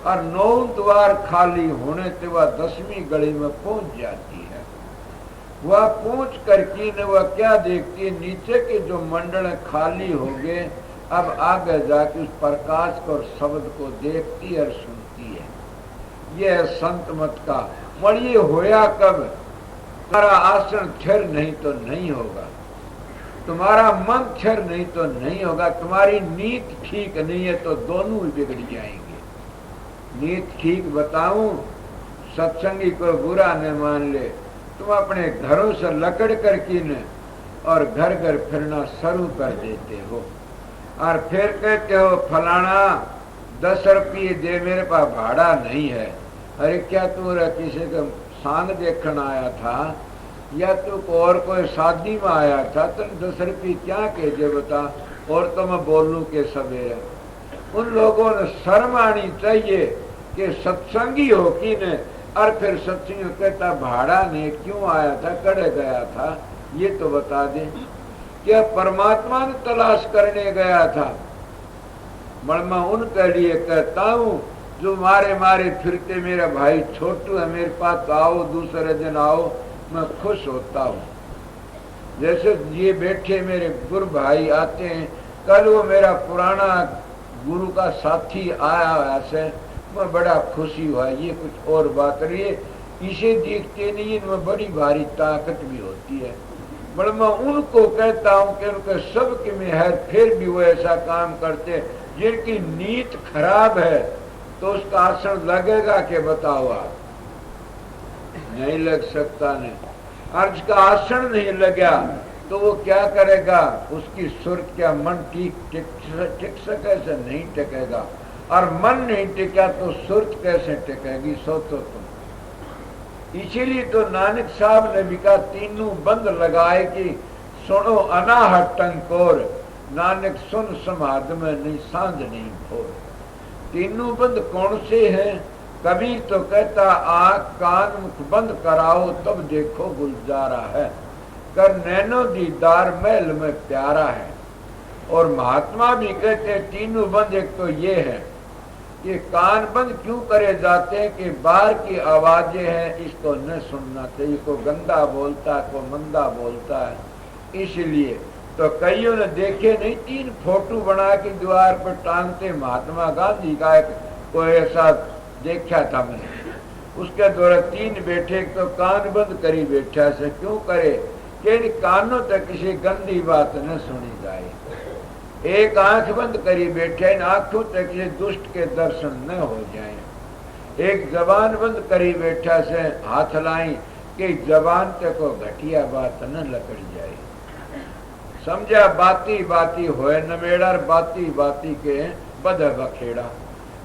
और 9 द्वार खाली होने से वह 10वीं गली में पहुंच जाती है। वह पहुंच करके न वह क्या देखती है, नीचे के जो मंडल खाली हो गए, अब आगे जाके उस प्रकाश को और शब्द को देखती और सुनती है। यह संत मत का मर ये होया कब, तुम्हारा आसन स्थिर नहीं तो नहीं होगा, तुम्हारा मन स्थिर नहीं तो नहीं होगा, तुम्हारी नीत ठीक नहीं है तो दोनों ही बिगड़ जाएंगे। नीत ठीक बताऊं, सत्संगी को बुरा न मान ले, तुम अपने घरों से लकड़ कर कीन और घर घर फिरना शुरू कर देते हो, और फिर कहते हो फलाना 10 रुपये दे, मेरे पास भाड़ा नहीं है। अरे क्या तू किसी का सांग देखने आया था, या तू और कोई शादी में आया था, तुम 10 रुपये क्या कहे बता, और तो मैं बोलूं के सवेरे। उन लोगों ने शर्म आनी चाहिए कि सत्संगी हो कि न, और फिर सत्संगी कहता भाड़ा नहीं, क्यों आया था, कड़े गया था, ये तो बता दे। क्या परमात्मा ने तलाश करने गया था? मैं उनके लिए कहता हूँ जो मारे मारे फिरते, मेरा भाई छोटू है, मेरे पास आओ, दूसरे दिन आओ, मैं खुश होता हूँ। जैसे ये बैठे मेरे गुरु भाई आते हैं, कल वो मेरा पुराना गुरु का साथी आया ऐसे, मैं बड़ा खुशी हुआ। ये कुछ और बात रही है, इसे देखते नहीं, इनमें बड़ी भारी ताकत भी होती है। बड़ा मैं उनको कहता हूँ कि उनके सबके में है, फिर भी वो ऐसा काम करते जिनकी नीत खराब है, तो उसका आसन लगेगा कि बताओ आप? नहीं लग सकता। नहीं, और जिसका आसन नहीं लगा तो वो क्या करेगा? उसकी सुर क्या मन टिक सके से नहीं टिकेगा, और मन नहीं टिका तो सुरत कैसे टिकेगी? सोचो तुम। इसीलिए तो नानक साहब ने भी कहा तीनों बंद लगाए कि सुनो अनाहट टंकोर, नानक सुन समाध में नहीं सांझ नहीं भोर। तीनों बंद कौन से हैं? कबीर तो कहता आंख कान मुख बंद कराओ तब देखो गुलजारा है, कर नैनो दीदार महल में प्यारा है। और महात्मा भी कहते तीनों बंद एक तो ये है कि कान बंद क्यों करे जाते हैं कि बाहर की आवाजें हैं, इसको न सुनना चाहिए, को गंदा बोलता है, को मंदा बोलता है। इसलिए तो कईयों ने देखे नहीं, 3 फोटो बना के द्वार पर टांगते, महात्मा गांधी का एक कोई ऐसा देखा था मैंने, उसके द्वारा 3 बैठे तो कान बंद करी बैठा से, क्यों करे कि कानों तक किसी गंदी बात न सुनी जाए। एक आंख बंद करी बैठे, इन आंखों तक किसी दुष्ट के दर्शन न हो जाए। एक जबान बंद करी बैठा से हाथ लाई कि जबान तक को घटिया बात न लकड़ जाए। समझा? बाती बाती होए नमेड़ा, बाती बाती के बद बखेड़ा।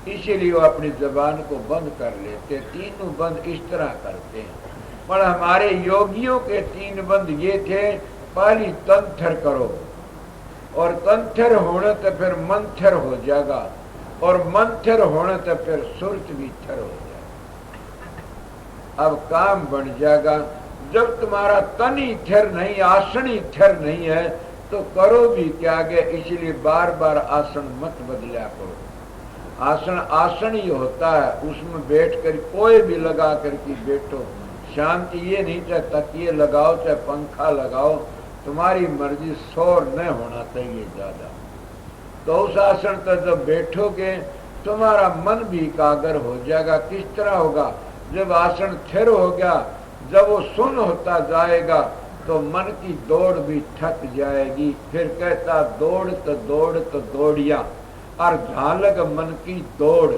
इसीलिए वो अपनी जबान को बंद कर लेते। तीनों बंद इस तरह करते हैं। पर हमारे योगियों के 3 बंद ये थे, पहली तंथर करो, और तंथर होने तो फिर मंथर हो जाएगा, और मंथर होने तो फिर सुरत भी थर हो जाएगा। अब काम बन जाएगा। जब तुम्हारा तन ही थर नहीं, आसन ही थर नहीं है, तो करो भी क्या गए। इसलिए बार बार आसन मत बदला करो। आसन आसन ही होता है, उसमें बैठ कर कोई भी लगा करके बैठो। शांति ये नहीं चाहे तकिए लगाओ चाहे पंखा लगाओ, तुम्हारी मर्जी, शोर न होना चाहिए ज्यादा। तो उस आसन पर जब बैठोगे तुम्हारा मन भी एकाग्र हो जाएगा। किस तरह होगा? जब आसन स्थिर हो गया, जब वो सुन होता जाएगा तो मन की दौड़ भी थक जाएगी। फिर कहता दौड़ तो दौड़िया, और झालक मन की दौड़,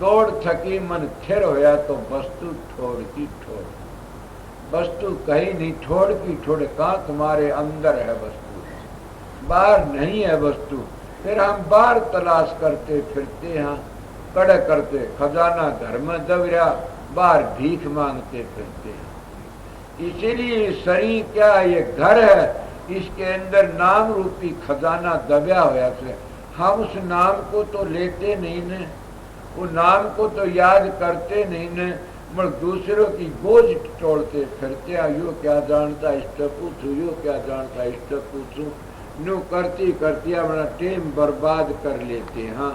दौड़ थकी मन स्थिर होया तो वस्तु ठोड़ की ठोड़। वस्तु कहीं नहीं, ठोड़ की ठोड़। कहाँ? तुम्हारे अंदर है वस्तु, बाहर नहीं है वस्तु। फिर हम बाहर तलाश करते फिरते हैं, कड़े करते खजाना घर में दबरा, बाहर भीख मांगते फिरते हैं। इसीलिए शरीर क्या है? ये घर है, इसके अंदर नाम रूपी खजाना दबा हुआ से हम उस नाम को तो लेते नहीं न, वो नाम को तो याद करते नहीं न, मगर दूसरों की बोझ तोड़ते फिरते। यो क्या जानता इष्ट पूछू, यो क्या जानता इष्ट पूछू। नु करती करती अपना टाइम बर्बाद कर लेते हैं।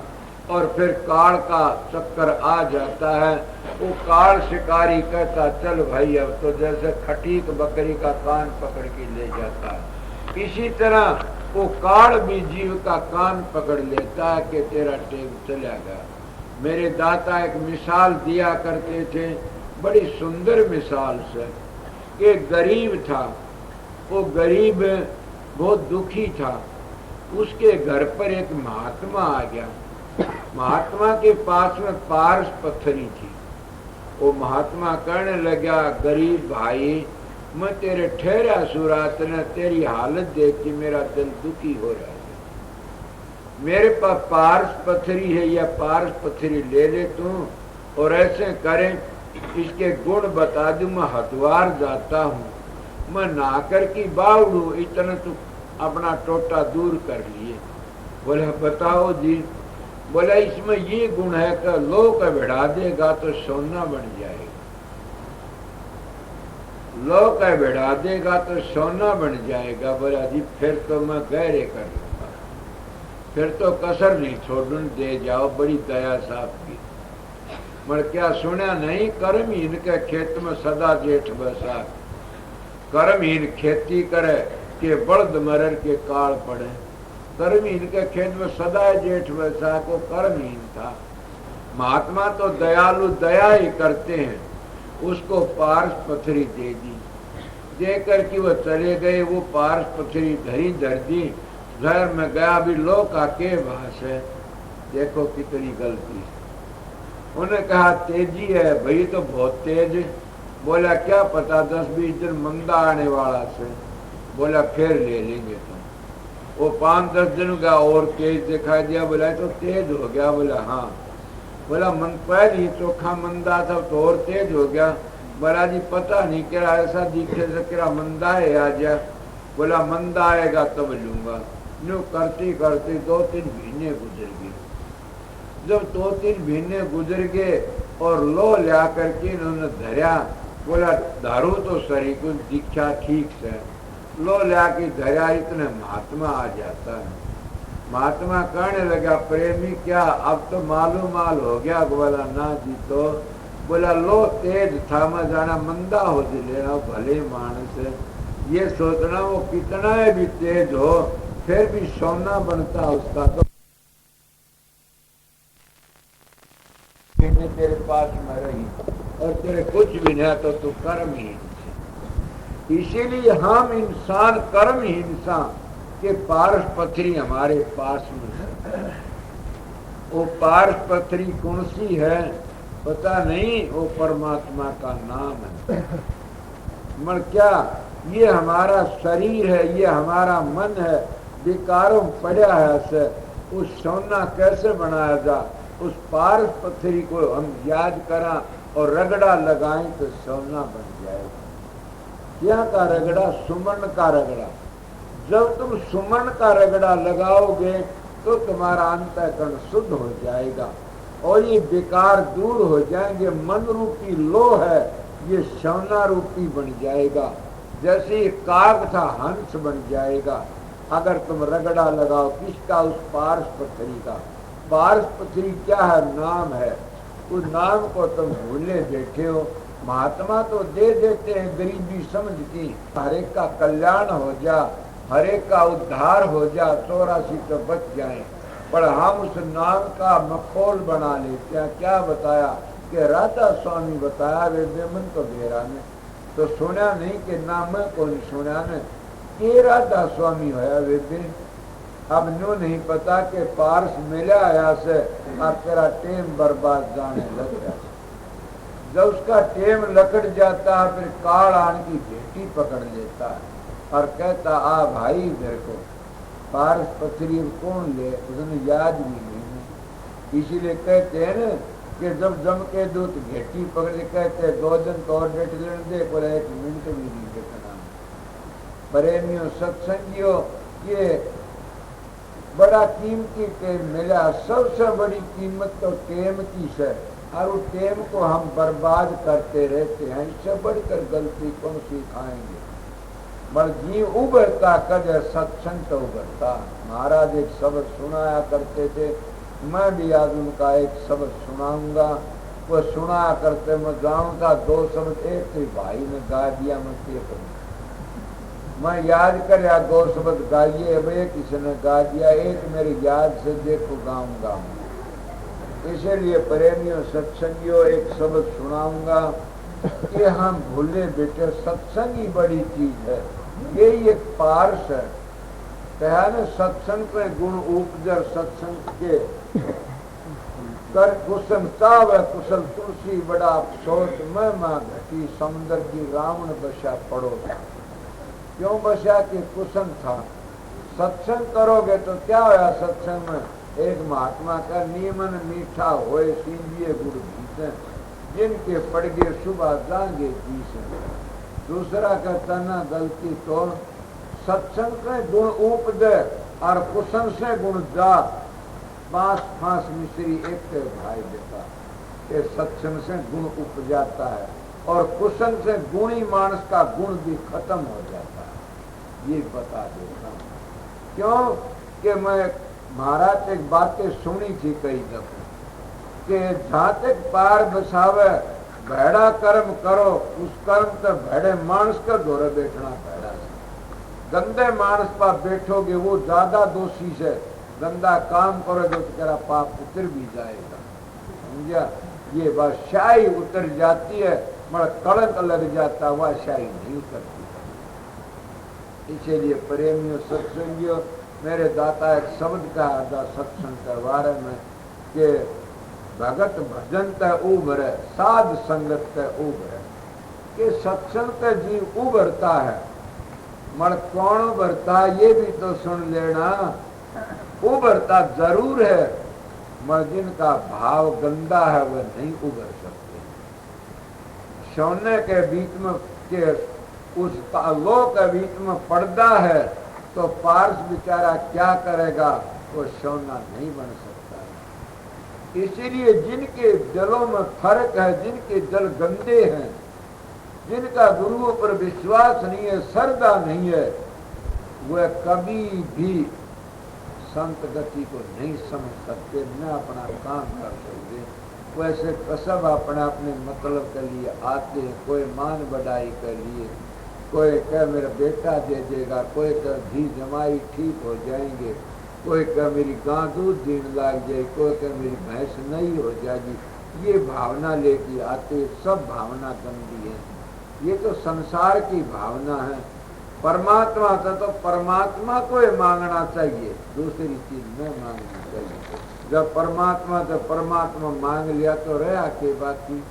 और फिर काल का चक्कर आ जाता है। वो काल शिकारी कहता चल भाई अब तो जैसे खटीक बकरी का कान पकड़ के ले जाता है, इसी तरह वो काल भी जीव का कान पकड़ लेता है कि तेरा टाइम चला गया। मेरे दाता एक मिसाल दिया करते थे, बड़ी सुंदर मिसाल से। एक गरीब था, वो गरीब बहुत दुखी था। उसके घर पर एक महात्मा आ गया। महात्मा के पास में पारस पत्थरी थी। वो महात्मा कहने लगा, गरीब भाई मैं तेरे ठहरा सुरात ने तेरी हालत देख के मेरा दिल दुखी हो रहा है। मेरे पास पारस पत्थरी है, या पारस पत्थरी ले ले तू, और ऐसे करें इसके गुण बता दूं। मैं हरिद्वार जाता हूँ, मैं नाकर की बावड़ू, इतना तू अपना टोटा दूर कर लिए। बोला बताओ जी। बोला इसमें ये गुण है कि लो का बढ़ा देगा तो सोना बन जाएगा, लो का बढ़ा देगा तो सोना बन जाएगा। बोला जी फिर तो मैं गहरे कर लूंगा, फिर तो कसर नहीं छोड़ू, दे जाओ, बड़ी दया साहब की। मगर क्या सुना नहीं, कर्महीन के खेत में सदा जेठ बैसाख। कर्महीन खेती करे कि बल्द मरर के काल पड़े। कर्महीन के खेत में सदा जेठ बैसाख, वो कर्महीन था। महात्मा तो दयालु दया ही करते हैं। उसको पारस पथरी दे दी, दे करके वो चले गए। वो पारस पथरी धरी धर दी, घर में गया, भी लो का के भाष है, देखो कितनी गलती। उन्हें कहा तेजी है भाई, तो बहुत तेज। बोला क्या पता 10-20 दिन मंदा आने वाला से। बोला फिर ले लेंगे तुम। वो 5-10 दिन का और तेज दिखाई दिया। बोला तो तेज हो गया। बोला हाँ। बोला मन पहले ही चोखा मंदा था तो और तेज हो गया। बोला जी पता नहीं क्या ऐसा दिखे से क्या मंदा है आ जा। बोला मंदा आएगा तब लूंगा। यूं करती करती 2-3 महीने गुजर गए। जब 2-3 महीने गुजर गए और लो ला करके इन्होंने धरिया। बोला दारू तो सही कुछ दीक्षा ठीक से, लो ला के धरिया, इतने महात्मा आ जाता है। महात्मा कहने लगा प्रेमी क्या अब तो मालूम माल हो गया। बोला ना जी। तो बोला लो तेज था, मैं जाना मंदा हो लेना भले मानस है। ये सोचना वो कितना भी तेज हो फिर भी सोना बनता उसका। तो तेरे पास में रही और तेरे कुछ भी नहीं तो तू कर्महीन। इसीलिए हम इंसान कर्महीन इंसान के पारस पथरी हमारे पास में है। वो पारस पथरी कौन सी है पता नहीं, वो परमात्मा का नाम है। मगर क्या ये हमारा शरीर है, ये हमारा मन है, विकारों पड़ा है से उस सोना कैसे बनाया जा। उस पारस पथरी को हम याद करा और रगड़ा लगाएं तो सोना बन जाएगा। क्या का रगड़ा? सुमन का रगड़ा। जब तुम सुमन का रगड़ा लगाओगे तो तुम्हारा अंतःकरण शुद्ध हो जाएगा और ये विकार दूर हो जाएंगे। मन रूपी लो है, ये सोना रूपी बन जाएगा। जैसे काग था हंस बन जाएगा अगर तुम रगड़ा लगाओ। किसका? उस पारस पथरी का। पारस पथरी क्या है? नाम है। उस नाम को तुम भूले बैठे हो। महात्मा तो दे देते हैं गरीबी समझ की, हर एक का कल्याण हो जा, हर एक का उद्धार हो जा, 84 तो बच जाए। पर हम उस नाम का मखौल बना लेते हैं। क्या बताया कि राधा स्वामी बताया वे बेमन तो बेरा ने तो सुना नहीं कि नाम कौन सुना ने के राधा स्वामी होया वे बेन। अब नो नहीं पता कि पार्स मिला आया से अब तेरा टेम बर्बाद जाने लग गया। जब उसका टेम लकड़ जाता है फिर काल आन की भेटी पकड़ लेता है और कहता आ भाई मेरे को पारस पथरी कौन ले, उसने याद भी नहीं। इसीलिए कहते हैं ना कि जब जम के दूत घेटी पकड़ कहते 2 दिन तो और डेट लेने दे, बोला 1 मिनट भी नहीं देखना। प्रेमियों सत्संगियों ये बड़ा कीमती टेम मिला। सबसे बड़ी कीमत तो टेम की है और उस टेम को हम बर्बाद करते रहते हैं। इससे बढ़कर गलती कौन सी खाएंगे? बल जी उभरता कदे सत्संग तो उभरता। महाराज एक शब्द सुनाया करते थे, मैं भी आज उनका एक शब्द सुनाऊंगा। वो सुनाया करते मैं जानू था, दो शब्द एक ही भाई ने गा दिया, मैं क्या करूं। मैं याद कर या दो शब्द गाइए, अब एक किसी ने गा दिया, एक मेरी याद से देखो गाऊंगा। इसीलिए प्रेमियों सत्संगियों एक शब्द सुनाऊंगा कि हम भूले बेटे सत्संग ही बड़ी चीज है। यही एक पार्श है, कहा न सत्संग पे गुण उपजर सत्संग के कर कुशल ताव कुशल तुलसी बड़ा अफसोस में माँ घटी समुद्र की रावण बसा पड़ो। क्यों बसा कि कुशन था। सत्संग करोगे तो क्या होया सत्संग में, एक महात्मा का नियमन मीठा होए सींजिए गुड़ भीसे, जिनके पड़गे सुबह जाएंगे पीसे। दूसरा का तना गलती तो सत्संग से गुण उपजे और कुशन से गुण जा। बांस फांस मिश्री एक के भाई देता के सत्संग से गुण उपजाता है और कुशन से गुणी मानस का गुण भी खत्म हो जाता है। ये बता देता हूँ क्यों कि मैं महाराज एक बातें सुनी थी कई दफे कि जहाँ तक पार बसावे भेड़ा कर्म करो, उस कर्म तो भेड़े मानस का दौरे बैठना भेड़ा से। गंदे मानस पर बैठोगे वो ज्यादा दोषी से, गंदा काम करोगे तो तेरा पाप उतर भी जाएगा। समझा, ये बात शाही उतर जाती है मगर कलंक लग जाता, वह शाही नहीं उतरती। इसीलिए प्रेमियों सत्संगियों, मेरे दाता एक शब्द कहा था सत्संग के बारे में कि भगत भजन तय उभरे साध संगत तय उभरे, कि सत्संग तय जीव उभरता है मगर कौन उभरता ये भी तो सुन लेना। उभरता जरूर है मगर जिनका भाव गंदा है वह नहीं उभर सकते। सोने के बीच में के उस लो के बीच में पर्दा है तो पार्स बेचारा क्या करेगा, वो सोना नहीं बन सकता है। इसीलिए जिनके जलों में फर्क है, जिनके जल गंदे हैं, जिनका गुरुओं पर विश्वास नहीं है, श्रद्धा नहीं है, वह कभी भी संत गति को नहीं समझ सकते, न अपना काम कर सकते। वैसे कसब अपने अपने मतलब के लिए आते हैं, कोई मान बढ़ाई के लिए, कोई कह मेरा बेटा दे देगा, कोई कह धी जमाई ठीक हो जाएंगे, कोई कह मेरी गां दूध देने लग जाए, कोई कह मेरी भैंस नहीं हो जाएगी। ये भावना लेके आते, सब भावना गंदी है। ये तो संसार की भावना है। परमात्मा था तो परमात्मा को ही मांगना चाहिए, दूसरी चीज न मांगनी चाहिए। जब परमात्मा तो परमात्मा मांग लिया तो रहा के बाकी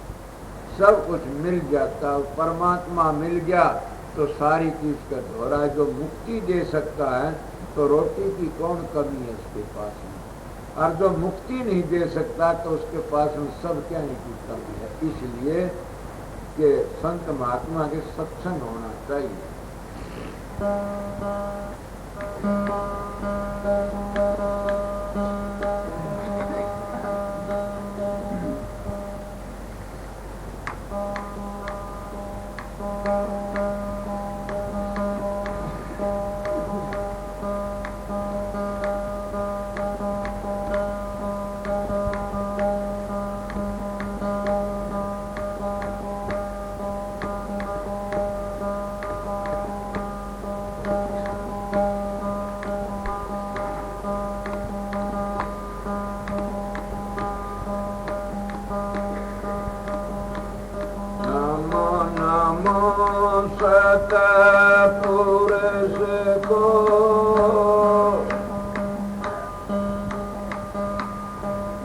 सब कुछ मिल जाता। परमात्मा मिल गया तो सारी चीज का दोहरा। जो मुक्ति दे सकता है तो रोटी की कौन कमी है उसके पास में, और जो मुक्ति नहीं दे सकता तो उसके पास में सब क्या नहीं की कमी है। इसलिए कि संत महात्मा के सत्संग होना चाहिए।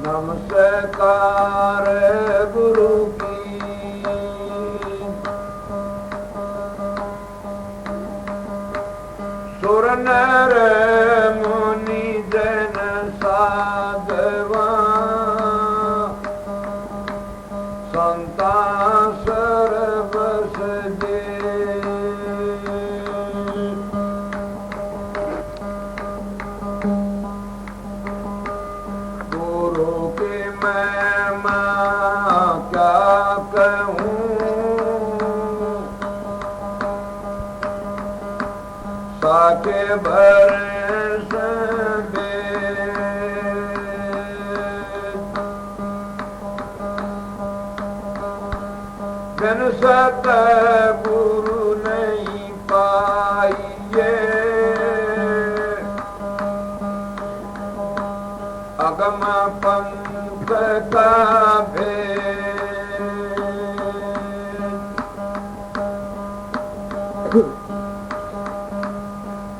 नमस्कार गुरु की सुर नर मुनि जन साधवा संता सर्वस दे साके बरस दे बिन सत गुरु नहीं पाइए अगम पंथ का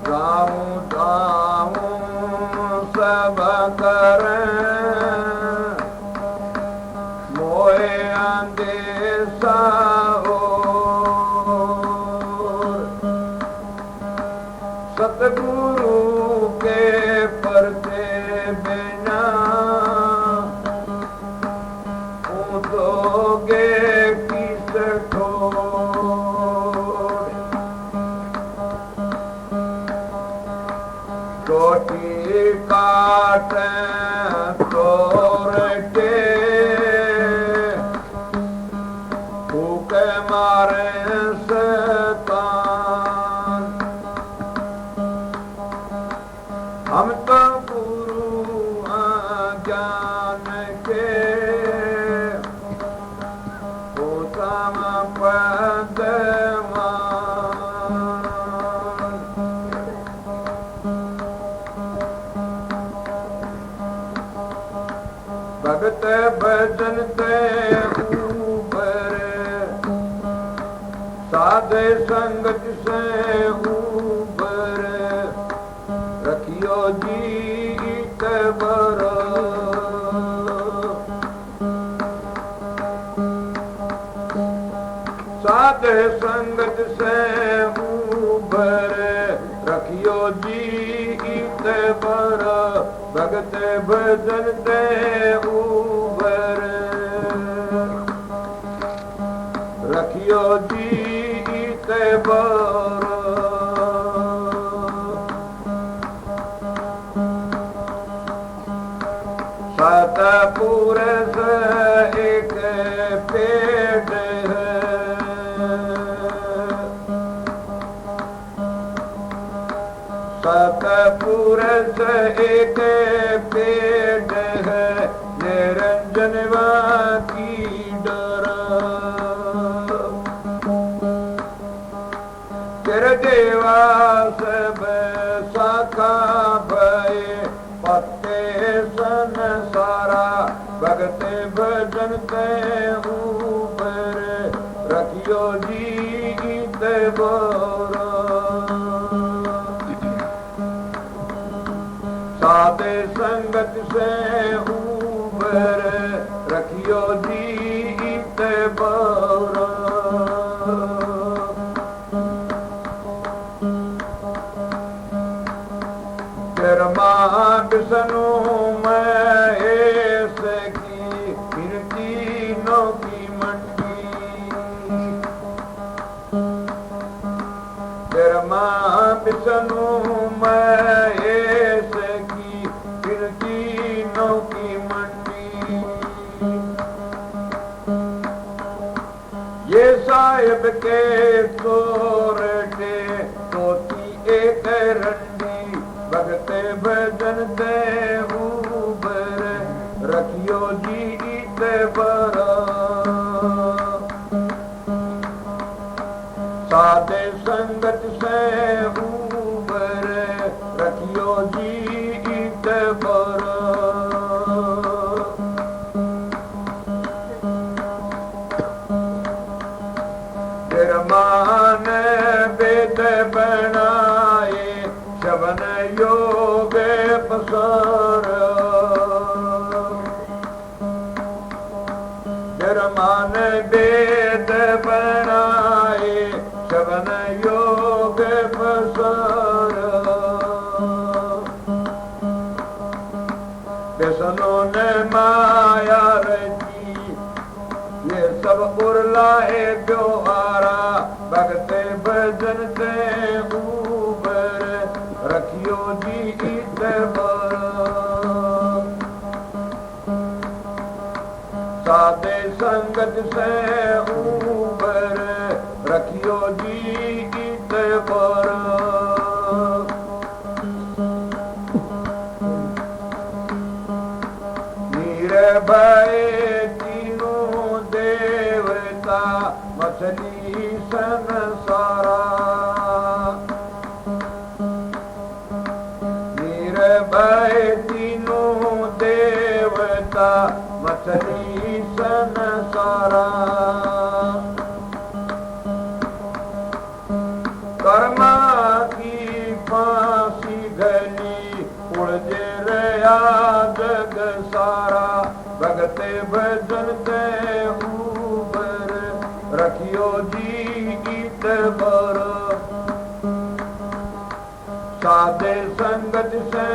गाऊं गाऊं सब करें मोए अंदेशा सतगुरु के परते बिना दोगे किस ठोर चोटी काट तोड़ के फूक मारे सतान हम तो गुरु ज्ञान के उत्तम पद भगत भजन ते ऊपर साधे संगत से ऊपर रखियो जीत बर साधे संगत से ऊपर रखियो जीत बर भगत भजन ते ऊपर रखियो जीत बर सतपुरुष एक पेड़ है सतपुरुष एक पेड़ है निरंजनवा की डर तेरे देवा सब शाखा भय पत्ते सन सारा भगत भजन ते ऊपर रखियो जीत बोरा साधे संगत से ऊपर रखियो जीत बोरा विष्णु महेश की फिर तीनों की मंडी ब्रह्मा विष्णु महेश की फिर तीनों की मंडी ये साहिब के तोरटे तोती एक रंडी भगत भजन ते ऊपर रखियो जीत बरा साधे संगत से ऊपर रखियो जीत बरा मान वेद बनाए शवन योग पसार मान वेद बनाए शवन योग पसार व्यसनों ने माया रची ये सब उर्लाए ब्योहारा भगत भजन ते ऊपर रखियो जीत बरा साधे संगत से ऊपर रखियो जीत बरा कर्मा की फांसी घनी उड़जे रया जग सारा भगते भजन ते ऊबर रखियो जी गीत बर साधे संगत से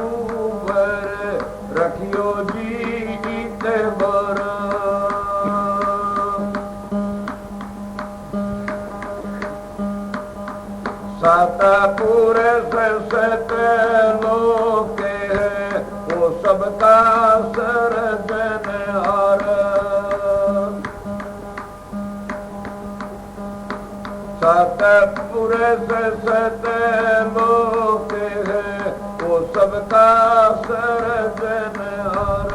ऊबर रखियो जी गीत बर सतपुर सत लोक है वो सबका सरजन हार सतपुर सत लोक है वो सबका सरजन हार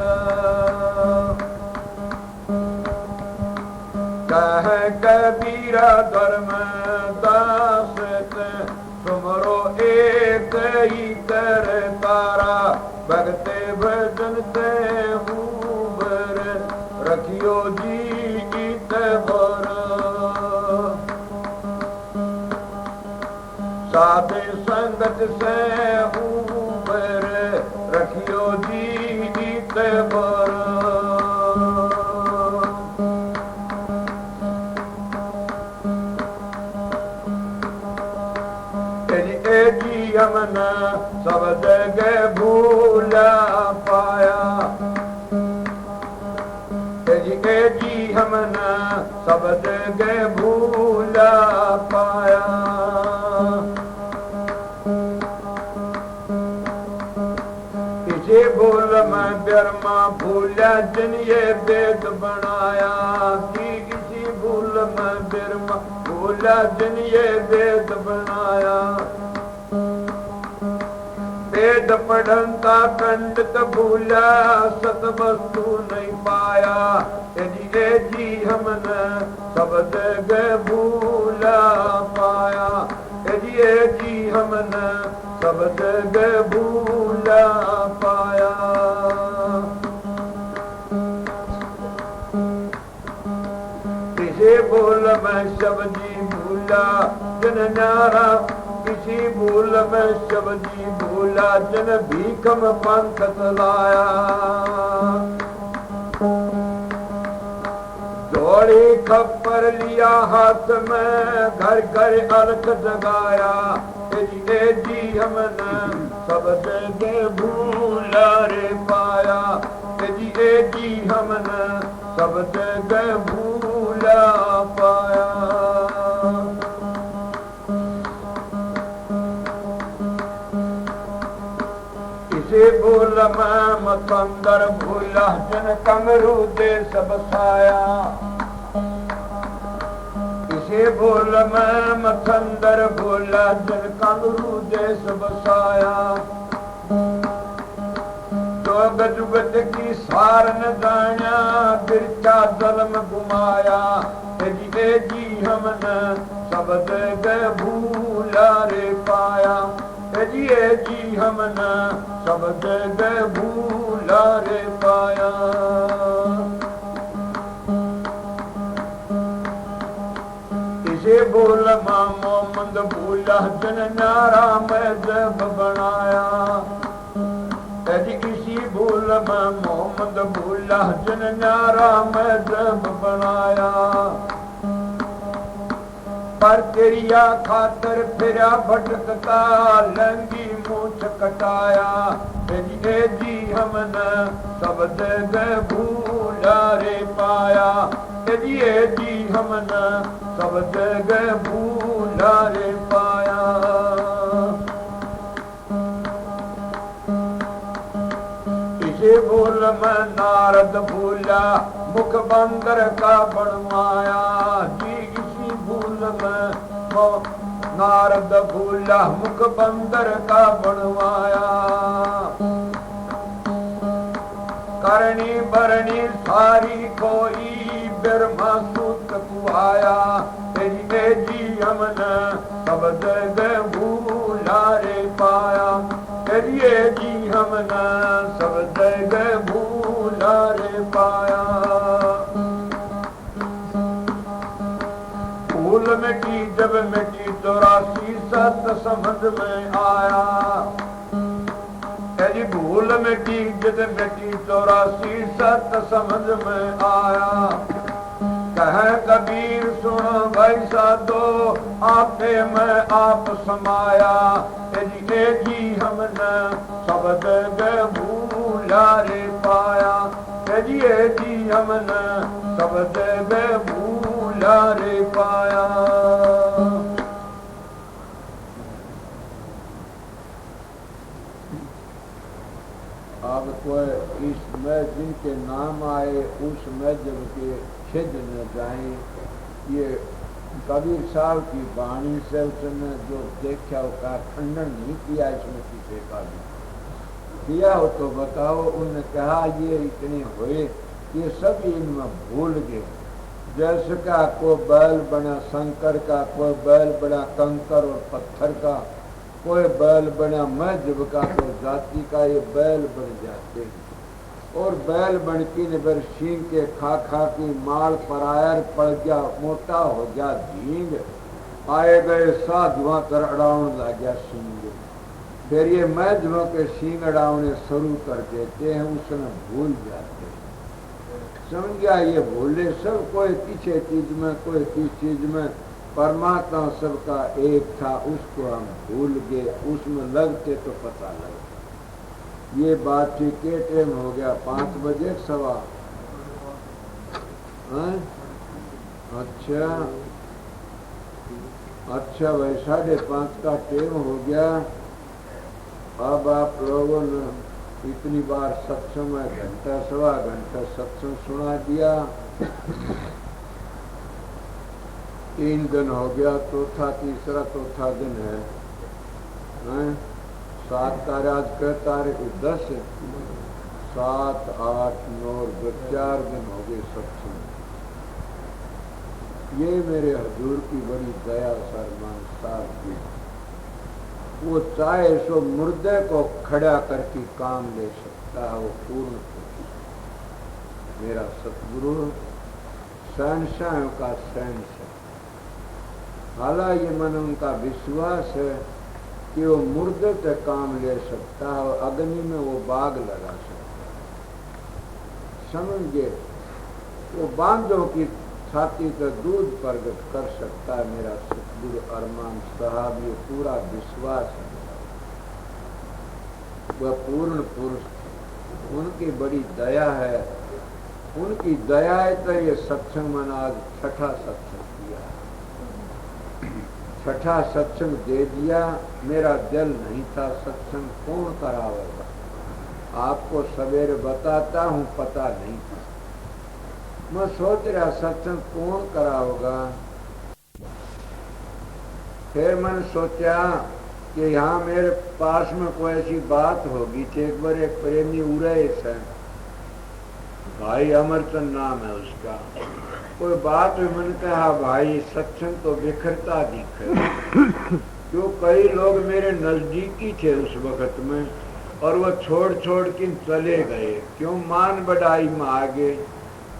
कह कबीरा धर्म दास तुमरो एक ही कर तारा भगते भजन ते ऊबर रखियो जी गीत बर साधे संगत से ऊबर रखियो जी गीत बर जी हमने सब जगह भूला पाया जी हमने सब जगह भूला पाया इसे भूल में ब्रह्मा भूला जिन ये वेद बनाया कि इसी भूल में ब्रह्मा भूला जिन ये वेद बनाया वेद पढ़ंता पंडित भूला सत वस्तु नहीं पाया जी हमने सब जगह भूला पाया जी हमने सब जगह भूला पाया किसी भूल में शब्दी भूला जन न्यारा किसी भूल में शब्दी भूला जन भीखम पंथ लाया जोड़ी खप्पर लिया हाथ में घर घर अलख जगाया जी हमने सब जगह भूला रे पाया जी हमने सब जगह भूला पाया इसे भूल में मतंदर भूला जन कमरू देश बसाया इसे भूल में मतंदर भूला जन कमरू देश बसाया जोग जुगत की सार न जाया बिरचा जल में घुमाया जी हमने सब जगह भूला रे पाया जी हमने सब जगह भूला रे पाया इसे भूल मोहम्मद भूला जन नारा में जब बनाया इसी भूल में मोहम्मद भूला जन नारा में जब बनाया पर तेरिया खातर फिरा भटकता लंगी मूछ कटाया जी हमने सब जगह भूला रे पाया जी हमने सब जगह भूला रे पाया इसे भूल में नारद भूला मुख बंदर का बनवाया जी इसी भूल में नारद भूला मुख बंदर का बनवाया करनी भरनी सारी कोई ब्रह्मा सूत कुआया जी हमने सब जगह भूला रे पाया जी हमने सब जगह भूला रे पाया फूल में की जब मिटी 84 सत समझ में आया। जी भूल मिटी जब मिटी 84 सत समझ में आया। कह कबीर सुन भाई साधो आपे में आप समाया। जी हमने शब्द भूला रे पाया। जी हमने शब्द भूला रे पाया। अब कोई इसमें जिनके नाम आए उसमें जब के छिद न जाए। ये कबीर साहब की वाणी से उसने जो देखा उसका खंडन नहीं किया इसमें किसी का भी किया हो तो बताओ। उन्होंने कहा ये इतने हुए ये सब इनमें भूल गए। जैसे का कोई बैल बना शंकर का, कोई बैल बना कंकर और पत्थर का, कोई बैल बना मजब का, तो जाति का ये बैल बन जाते हैं। और बैल बन की निबर सींग के खा खा की माल पर आयर पड़ गया, मोटा हो गया धींग। आए गए साधुआ कर अड़ाउन लग गया सींग। फिर ये मजबों के सींग अड़ाउने शुरू कर देते हैं, उसमें भूल जाते हैं। समझ गया ये भूले सब कोई किसी चीज में कोई किसी चीज में। परमात्मा सबका एक था उसको हम भूल गए, उसमें लगते तो पता लगा। ये बात ठीक है। टाइम हो गया 5 बजे सवा। अच्छा भाई 5:30 का टाइम हो गया। अब आप लोगों ने इतनी बार सत्संग में घंटा सवा घंटा सत्संग सुना दिया। 3 दिन हो गया, तीसरा चौथा दिन है। 7 तारीख का तारीख 10 7 8 9 4 दिन हो गए सत्संग। ये मेरे हजूर की बड़ी दया सरमान साहब की। वो चाहे सो मुर्दे को खड़ा करके काम ले सकता है, वो पूर्ण मेरा सतगुरु शहंशाह का शहंशाह। हालांकि ये मन उनका विश्वास है कि वो मुर्दे से काम ले सकता है और अग्नि में वो बाग लगा सकता है। समझे वो बांधों की छाती से दूध प्रगट कर सकता है मेरा सतगुरु अरमान साहब। ये पूरा विश्वास है। वह पूर्ण पुरुष, उनकी बड़ी दया है। उनकी दया है तो ये सत्संग मन आज 6ठा सत्संग किया, 6ठा सत्संग दे दिया। मेरा दिल नहीं था सत्संग कौन करावेगा, आपको सवेरे बताता हूँ, पता नहीं था। मैं सोच रहा सत्संग कौन कराओगा। फिर मैंने सोचा कि यहाँ मेरे पास में कोई ऐसी बात होगी। एक बार एक प्रेमी उरेस है, भाई अमरचंद नाम है उसका, कोई बात हुई। मैंने कहा भाई सत्संग तो बिखरता दिखे। क्यों कई लोग मेरे नजदीकी थे उस वक्त में और वो छोड़ छोड़ के चले गए। क्यों मान बढ़ाई में आगे।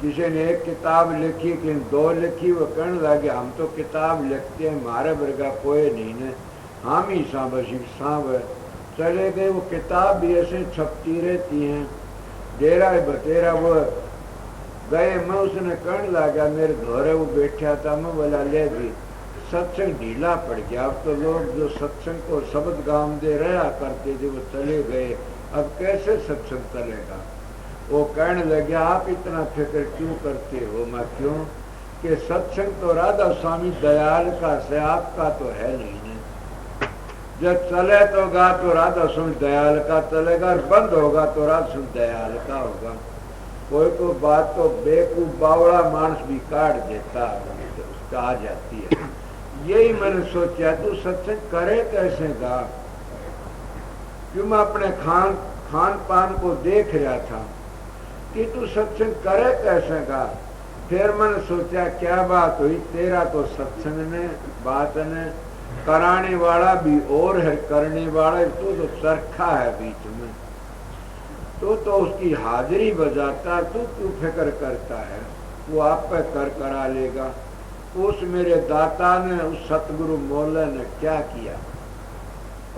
किसी ने एक किताब लिखी कि 2 लिखी, वो कहने लगे हम तो किताब लिखते हैं, हमारे वर्गा कोई नहीं ने, हम ही सांब चले गए। वो किताब भी ऐसे छपती रहती हैं, डेरा बतेरा वो गए। मैं उसने कहने लगा मेरे घरे वो बैठा था, मैं बोला ले भी सत्संग ढीला पड़ गया। अब तो लोग जो सत्संग को शब्द गाम दे रहा करते थे वो चले गए, अब कैसे सत्संग चलेगा। वो कहने लगे आप इतना फिक्र क्यों करते हो। मैं क्यों कि सत्संग तो राधा स्वामी दयाल का से, आपका तो है नहीं ने। जब चले तो गा तो राधा स्वामी दयाल का चलेगा, और बंद होगा तो राधा स्वामी दयाल का होगा। कोई को बात तो बेकूफ बावड़ा मानस भी काट देता है, उसका आ जाती है। यही मैंने सोचा तू सत्संग करे कैसे गा। क्यों मैं अपने खान पान को देख रहा था कि तू सत्संग करे कैसे गा। फिर मैंने सोचा क्या बात हुई, तेरा तो सत्संग ने बात ने कराने वाला भी और है, करने वाला तू तो चरखा है बीच में, तो उसकी हाजिरी बजाता, तू क्यों फिक्र करता है, वो आप पे कर करा लेगा। उस मेरे दाता ने, उस सतगुरु मौला ने क्या किया।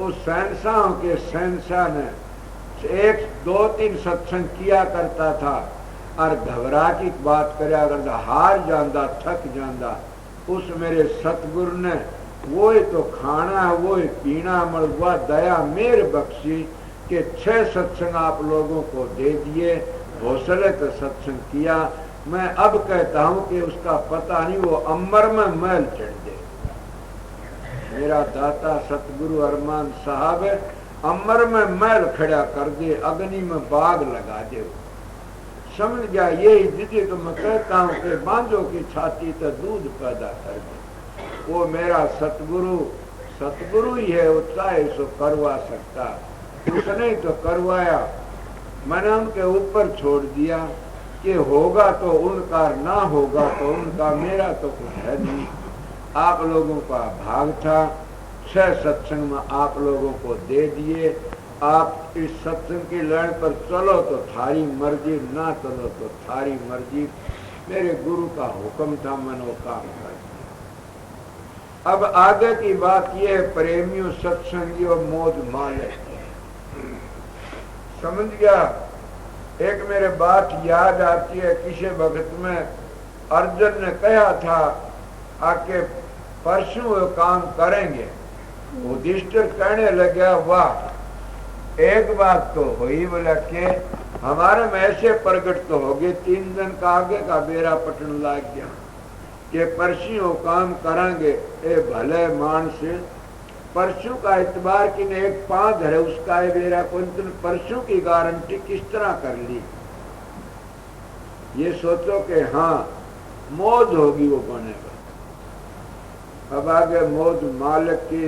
उस शहंशाहों के शहंशाह ने 1 2 3 सत्संग किया करता था और घबरा की बात करया करता, हार जांदा, थक जांदा। उस मेरे सतगुरु ने वो ही तो खाना, वो ही पीना, मल वह दया मेर बख्शी के 6 सत्संग आप लोगों को दे दिए, हौसले तो सत्संग किया। मैं अब कहता हूं कि उसका पता नहीं, वो अमर में मैल चढ़ दे। मेरा दाता सतगुरु अरमान साहब अमर में मैल खड़ा कर दे, अग्नि में बाग लगा दे। समझ गया? यही दीदी तो मैं कहता हूं कि बांझों की छाती तो दूध पैदा कर दे। वो मेरा सतगुरु सतगुरु ही है, वो चाहे सो करवा सकता। उसने तो करवाया, मैंने उनके ऊपर छोड़ दिया कि होगा तो उनका, ना होगा तो उनका, मेरा तो कुछ है नहीं। आप लोगों का भाग था, 6 सत्संग में आप लोगों को दे दिए। आप इस सत्संग की लड़ पर चलो तो थारी मर्जी, ना चलो तो थारी मर्जी। मेरे गुरु का हुक्म था, मैंने वो काम कर दिया। अब आगे की बात यह है, प्रेमियों, सत्संगियों, मौज माले, समझ गया? एक मेरे बात याद आती है, किसी वक्त में अर्जुन ने कहा था आके परसों वो काम करेंगे। युधिष्ठिर कहने लगा, वाह एक बात तो हुई, बोला कि हमारे में ऐसे प्रकट तो हो गए, 3 दिन का आगे का बेरा पटन लग गया कि परसों काम करेंगे। ए भले मानस, परसों का इतबार की ने एक 5 है उसका है बेरा, परसों की गारंटी किस तरह कर ली। ये सोचो कि हाँ मौज होगी, वो बनेगा। अब आगे मौज मालिक की,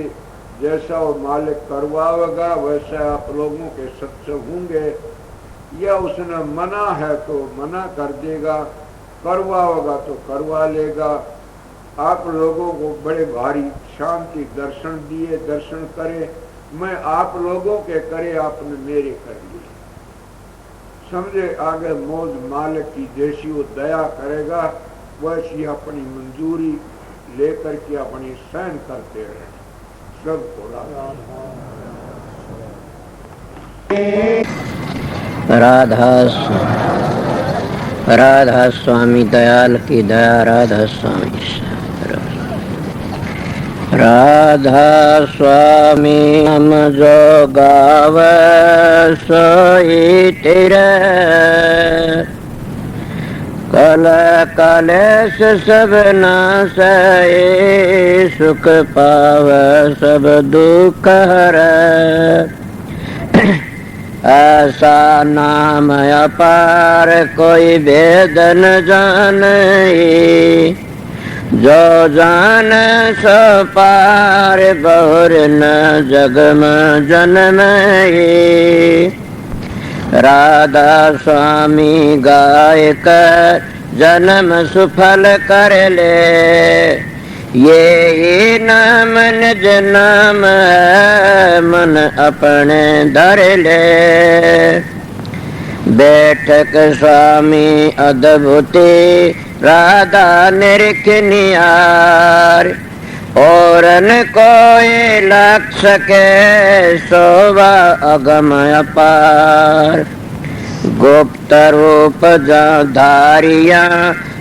जैसा वो मालिक करवाएगा वैसा आप लोगों के सत्संग होंगे, या उसने मना है तो मना कर देगा, करवाएगा तो करवा लेगा। आप लोगों को बड़े भारी शांति दर्शन दिए, दर्शन करे, मैं आप लोगों के करे, आपने मेरे कर लिए। समझे? आगे मौज मालिक की जैसी वो दया करेगा वैसी अपनी मंजूरी लेकर के अपनी सहन करते रहे। सबको राधा स्वामी दयाल की दया, राधा स्वामी, राधा स्वामी हम जो गाव सोई तेरे, कल कलेश सब नासै, सुख पाव सब दुख हरै। ऐसा नाम अपार कोई भेद न जाने, जो जान सो पार बहुर न जग में जन्मे। राधा स्वामी गाय कर जन्म सुफल कर ले, ये नाम निज नाम है मन अपने धर ले। बैठक स्वामी अद्भुति राधा निरख निहार, और न कोई लक्ष के शोभा अगम अपार। गुप्त रूप धारिया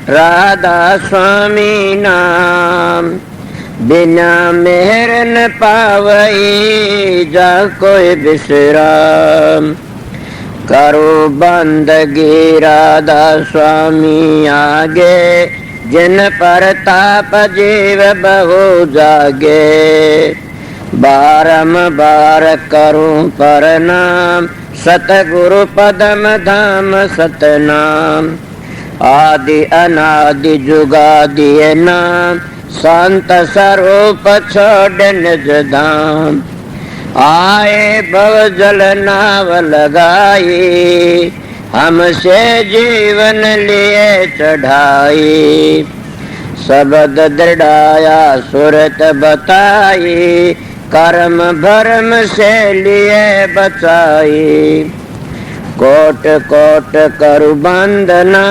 राधा स्वामी नाम, बिना मेहर न पावई जा कोई विश्राम। करो बंदगी राधा स्वामी आगे, जिन पर ताप जीव बहु जागे। बारंबार करूं प्रणाम, सतगुरु पदम धाम सतनाम। आदि अनादि जुगादि नाम, संत स्वरूप छोड़ निज धाम। आए भव जल नाव लगाई, हमसे जीवन लिए चढ़ाई। शब्द दृढ़ाया सुरत बताई, कर्म भरम से लिए बचाई। कोट कोट करु बंदना,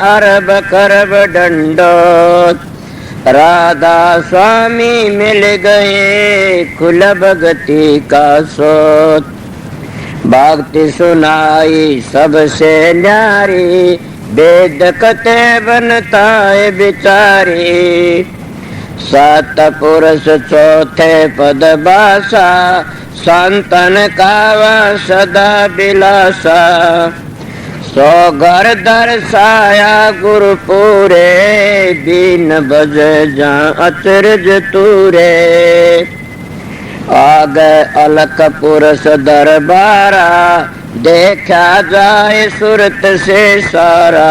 अरब करब दंडोत। राधा स्वामी मिल गए कुल भगति का सोत, भक्ति सुनाई सबसे न्यारी, वेद कते बनता है बिचारी। सतपुरुष चौथे पद भाषा, संतन कावा सदा बिलासा। सो घर दर्शाया गुरु पूरे, दीन बज जा अचरज तूरे। आगे अलख पुरुष दरबारा, देखा जाए सुरत से सारा।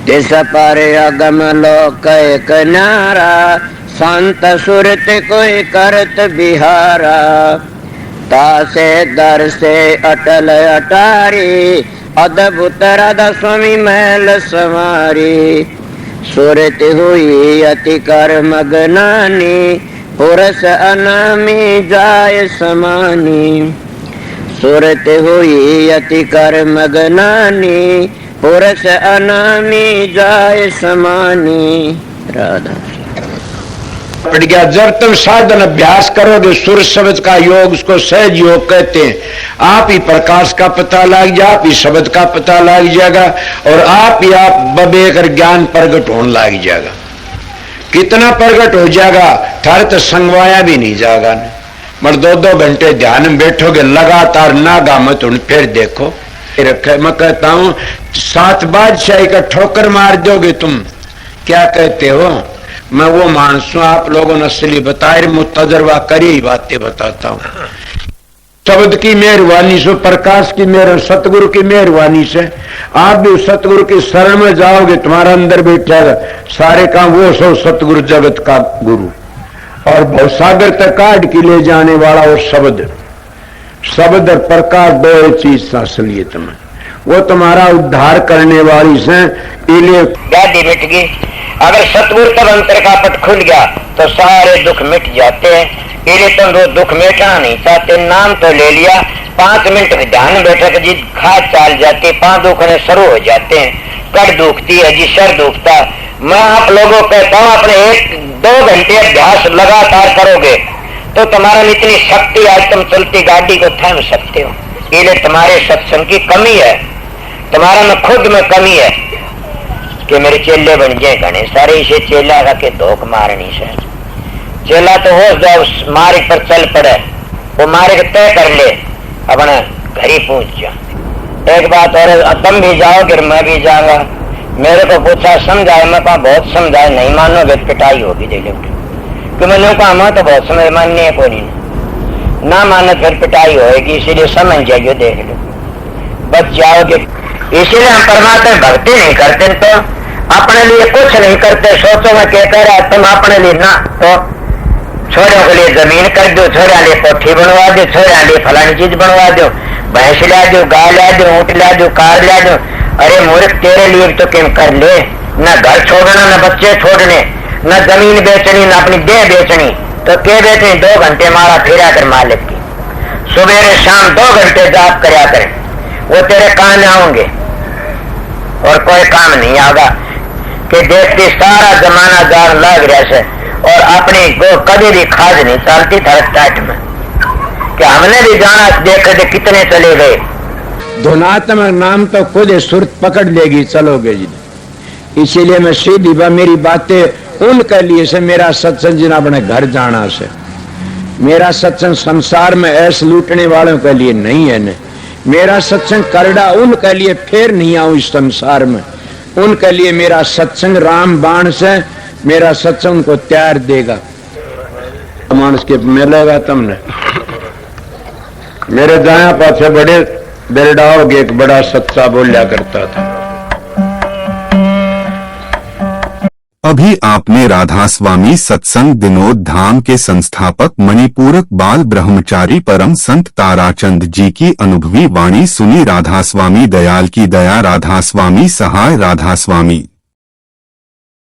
तिस पर अगम लोक एक न्यारा, संत सुरत कोई करत बिहारा। तासे दर से अटल अटारी, अद्भुत राधा स्वामी महल समारी। सुरत हुई अति कर मगनानी, पुरुष अनामी जाय समानी। सुरत हुई अति कर मगनानी, पुरुष अनामी जाय समानी। राधा पड़ गया। जब तुम साधन अभ्यास करोगे सुर शब्द का योग, उसको सहज योग कहते हैं। आप ही प्रकाश का पता लग जाए, आप ही शब्द का पता लग जाएगा और आप ही आप बबेकर ज्ञान प्रगट होने लग जाएगा। कितना प्रगट हो जाएगा, थारे तो संगवाया भी नहीं जाएगा। मगर 2-2 घंटे ध्यान में बैठोगे लगातार, नागा मत उन फिर देखो रखे। मैं कहता हूं 7 बादशाही का ठोकर मार दोगे तुम। क्या कहते हो? मैं वो मानस हूं, आप लोगों ने असली बताए, मुझ तजर्बा करी ही बातें बताता हूं। शब्द की मेहरबानी से, प्रकाश की मेहर, सतगुरु की मेहरबानी से आप भी सतगुरु की शरण में जाओगे, तुम्हारा अंदर बैठेगा सारे काम वो सो सतगुरु जगत का गुरु और भवसागर तक काट के ले जाने वाला वो शब्द। शब्द और प्रकाश दो चीज असलियत में वो तुम्हारा उद्धार करने वाली से। गाड़ी मिट गई। अगर सतगुरु तब अंतर का पट खुल गया तो सारे दुख मिट जाते हैं। इन्हें तुम वो दुख मिटाना नहीं चाहते, नाम तो ले लिया, 5 मिनट ध्यान बैठक जी खाद चाल जाती, 5 दुखने शुरू हो जाते हैं। कड़ दुखती है जी, सर दुखता। मैं आप लोगों को कहता हूँ अपने 1-2 घंटे अभ्यास लगातार करोगे तो तुम्हारा इतनी शक्ति, आज तुम चलती गाड़ी को थाम सकते हो। इन्हें तुम्हारे सत्संग की कमी है, तुम्हारा में खुद में कमी है कि मेरे चेले बन जाए घने सारे। इसे चेला का के धोख मारनी से चेला तो हो जाओ, मार्ग पर चल पड़े, वो मार्ग तय कर ले, अपना घर ही पहुंच जा। एक बात और, तुम भी जाओगे मैं भी जाऊंगा। मेरे को पूछा समझाए, मैं कहा बहुत समझाए, नहीं मानोगे पिटाई होगी दे लो। कि मैंने कहा मैं तो बहुत समझ मानने को नहीं, ना मानो फिर पिटाई होगी, इसीलिए समझ जाइए, देख लो बच जाओगे। इसीलिए हम परमात्मा भक्ति नहीं करते तो अपने लिए कुछ नहीं करते। सोचो मैं क्या कह रहा है, तुम अपने लिए ना तो छोरों के लिए जमीन कर दो, छोरा लिए कोठी बनवा दो, छोरा लिए फलानी चीज बनवा दो, भैंस ला दो, गाय ला दो, ऊँट ला दो, कार ला दो। अरे मूर्ख, तेरे लिए तो क्यों कर ले। न घर छोड़ना, न बच्चे छोड़ने, न जमीन बेचनी, न अपनी देह बेचनी, तो क्या बेचनी? 2 घंटे मारा फिरा कर मालिक की, सुबह शाम 2 घंटे जाप करया करें, वो तेरे काम आओगे और कोई काम नहीं आगा। कि देखती सारा जमाना जान लग रहा से और अपनी को कभी भी खाज नहीं चलती था टाइट में कि हमने भी जाना देखे थे कितने चले गए। धुनात्मक नाम तो खुद सुरत पकड़ लेगी, चलोगे जी। इसीलिए मैं सीधी मेरी बातें उनके लिए से, मेरा सत्संग जिना अपने घर जाना से, मेरा सत्संग संसार में ऐसे लूटने वालों के लिए नहीं है न। मेरा सत्संग करड़ा उनके लिए फिर नहीं आऊं इस संसार में, उनके लिए मेरा सत्संग राम बाण से, मेरा सत्संग उनको तैयार देगा। मानस के मिलेगा तुमने। मेरे दाया पाछे बड़े बेरडाओगे, एक बड़ा सच्चा बोलिया करता था। अभी आपने राधा स्वामी सत्संग दिनोद धाम के संस्थापक मणिपूरक बाल ब्रह्मचारी परम संत ताराचंद जी की अनुभवी वाणी सुनी। राधा स्वामी दयाल की दया, राधा स्वामी सहाय, राधा स्वामी।